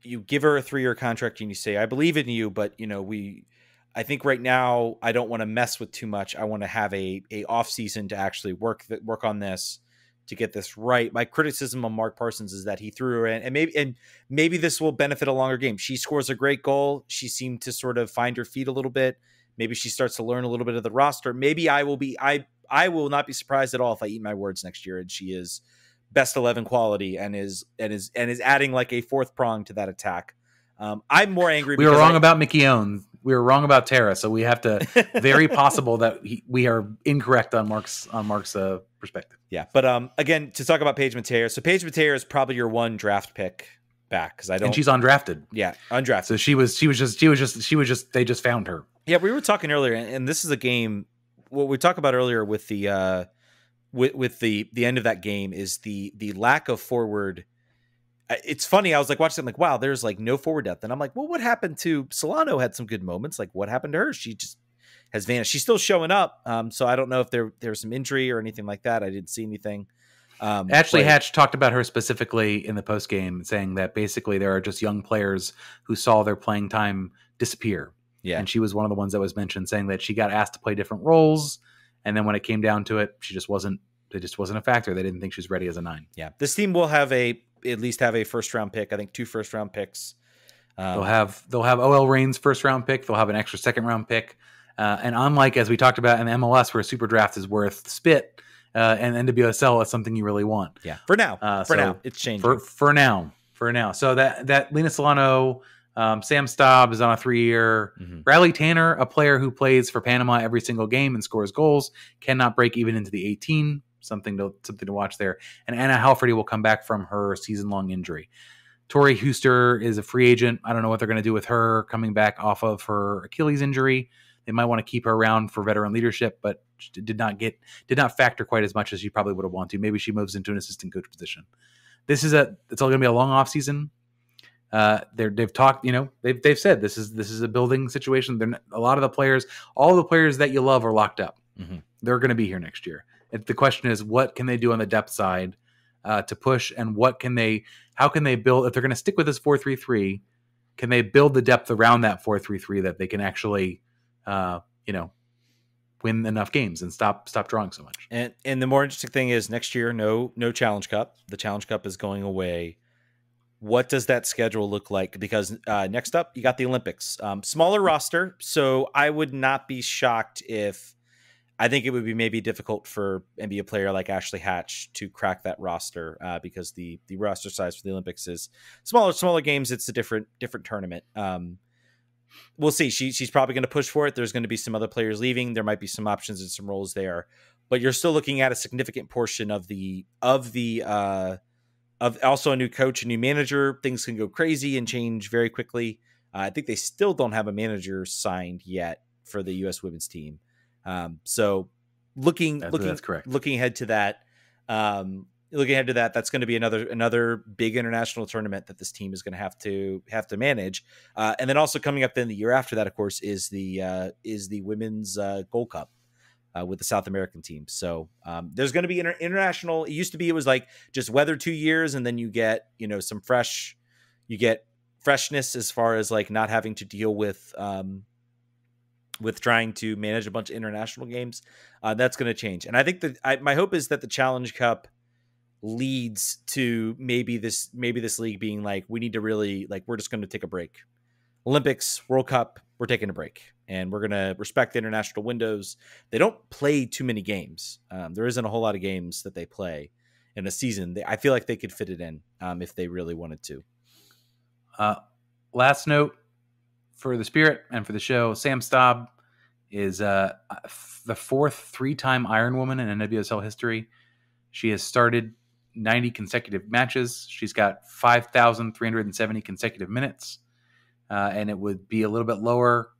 You give her a 3-year contract and you say, I believe in you, but you know, I think right now I don't want to mess with too much. I want to have a off season to actually work on this to get this right. My criticism on Mark Parsons is that he threw her in, and maybe this will benefit a longer game. She scores a great goal. She seemed to sort of find her feet a little bit. Maybe she starts to learn a little bit of the roster. Maybe I will not be surprised at all if I eat my words next year and she is best 11 quality and is adding like a 4th prong to that attack. I'm more angry. We were wrong about Mickey Owen. We were wrong about Tara, so we have to. Very possible that we are incorrect on Mark's perspective. Yeah, but again, to talk about Paige Mateer. So Paige Mateer is probably your 1 draft pick back because I don't. And she's undrafted. Yeah, undrafted. So she was just. They just found her. Yeah, we were talking earlier, and this is a game. What we talked about earlier with the with the end of that game is the lack of forward. It's funny. I was like watching, like, wow, there's like no forward depth, and I'm like, well, what happened to Solano? Had some good moments. Like, what happened to her? She just has vanished. She's still showing up. So I don't know if there was some injury or anything like that. I didn't see anything. Ashley Hatch talked about her specifically in the post game, saying that basically there are just young players who saw their playing time disappear. Yeah, and she was one of the ones that was mentioned, saying that she got asked to play different roles, and then when it came down to it, she just wasn't. It just wasn't a factor. They didn't think she was ready as a 9. Yeah, this team will have at least have a 1st round pick. I think 2 1st round picks. They'll have OL Reigns' 1st round pick. They'll have an extra 2nd round pick. And unlike, as we talked about in the MLS, where a super draft is worth spit, and NWSL is something you really want. Yeah, for now. Now it's changing. For now. So that Lena Solano, Sam Staub is on a 3-year. Mm-hmm. Riley Tanner, a player who plays for Panama every single game and scores goals, cannot break even into the 18. Something to watch there. And Anna Halferty will come back from her season-long injury. Tori Huster is a free agent. I don't know what they're going to do with her coming back off of her Achilles injury. They might want to keep her around for veteran leadership, but did not factor quite as much as she probably would have wanted to. Maybe she moves into an assistant coach position. It's all going to be a long off season. They've talked, they've said this is a building situation. All the players that you love are locked up. Mm-hmm. They're going to be here next year. The question is, what can they do on the depth side to push, and how can they build, if they're going to stick with this 4-3-3, can they build the depth around that 4-3-3 that they can actually, win enough games and stop drawing so much. And the more interesting thing is next year, no Challenge Cup. The Challenge Cup is going away. What does that schedule look like? Because next up, you got the Olympics. Smaller roster, so I would not be shocked if I think it would be maybe difficult for maybe a player like Ashley Hatch to crack that roster because the roster size for the Olympics is smaller games. It's a different tournament. We'll see. She's probably going to push for it. There's going to be some other players leaving. There might be some options and some roles there, but you're still looking at a significant portion of also a new coach, a new manager. Things can go crazy and change very quickly. I think they still don't have a manager signed yet for the U.S. women's team. So looking that's correct. Looking ahead to that, looking ahead to that, that's going to be another big international tournament that this team is going to have to manage. And then also coming up then the year after that, of course, is the Women's Gold Cup with the South American team. So there's going to be international. It used to be, it was like just weather 2 years, and then you get, some freshness as far as like not having to deal with trying to manage a bunch of international games. That's going to change. And I think that my hope is that the Challenge Cup leads to maybe this league being like, we need to really, like, we're just going to take a break. Olympics, World Cup, we're taking a break, and we're going to respect the international windows. They don't play too many games. There isn't a whole lot of games that they play in a season. I feel like they could fit it in if they really wanted to. Last note for the Spirit and for the show, Sam Staub is the fourth 3-time Iron Woman in NWSL history. She has started 90 consecutive matches. She's got 5,370 consecutive minutes. And it would be a little bit lower,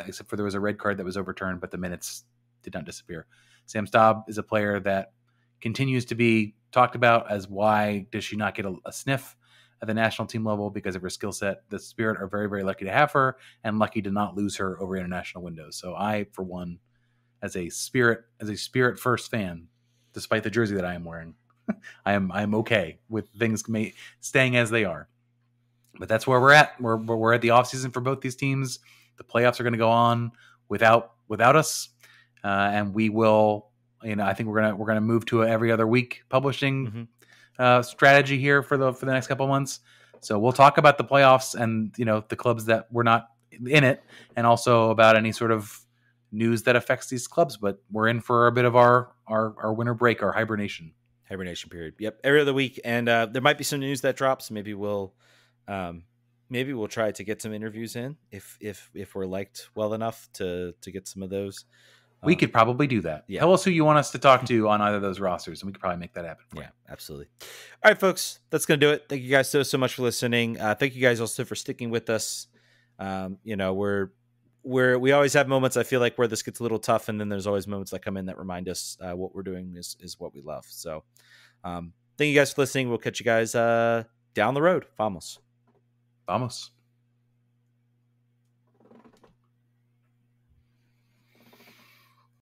except for there was a red card that was overturned, but the minutes did not disappear. Sam Staub is a player that continues to be talked about as why does she not get a sniff at the national team level because of her skill set. The Spirit are very, very lucky to have her and lucky to not lose her over international windows. So I, for one, as a Spirit first fan, despite the jersey that I am wearing, I'm okay with things staying as they are. But that's where we're at. We're at the offseason for both these teams. The playoffs are going to go on without us, and we will. I think we're gonna move to a every other week publishing strategy here for the next couple of months. So we'll talk about the playoffs and the clubs that were not in it, and also about any sort of news that affects these clubs. But we're in for a bit of our winter break, our hibernation period. Yep, every other week, and there might be some news that drops. Maybe we'll try to get some interviews in if we're liked well enough to get some of those. We could probably do that. Yeah. Tell us who you want us to talk to on either of those rosters, and we could probably make that happen. Yeah, absolutely. All right, folks, that's going to do it. Thank you guys so much for listening. Thank you guys also for sticking with us. We always have moments, I feel like, where this gets a little tough, and then there's always moments that come in that remind us what we're doing is what we love. So thank you guys for listening. We'll catch you guys down the road. Vamos.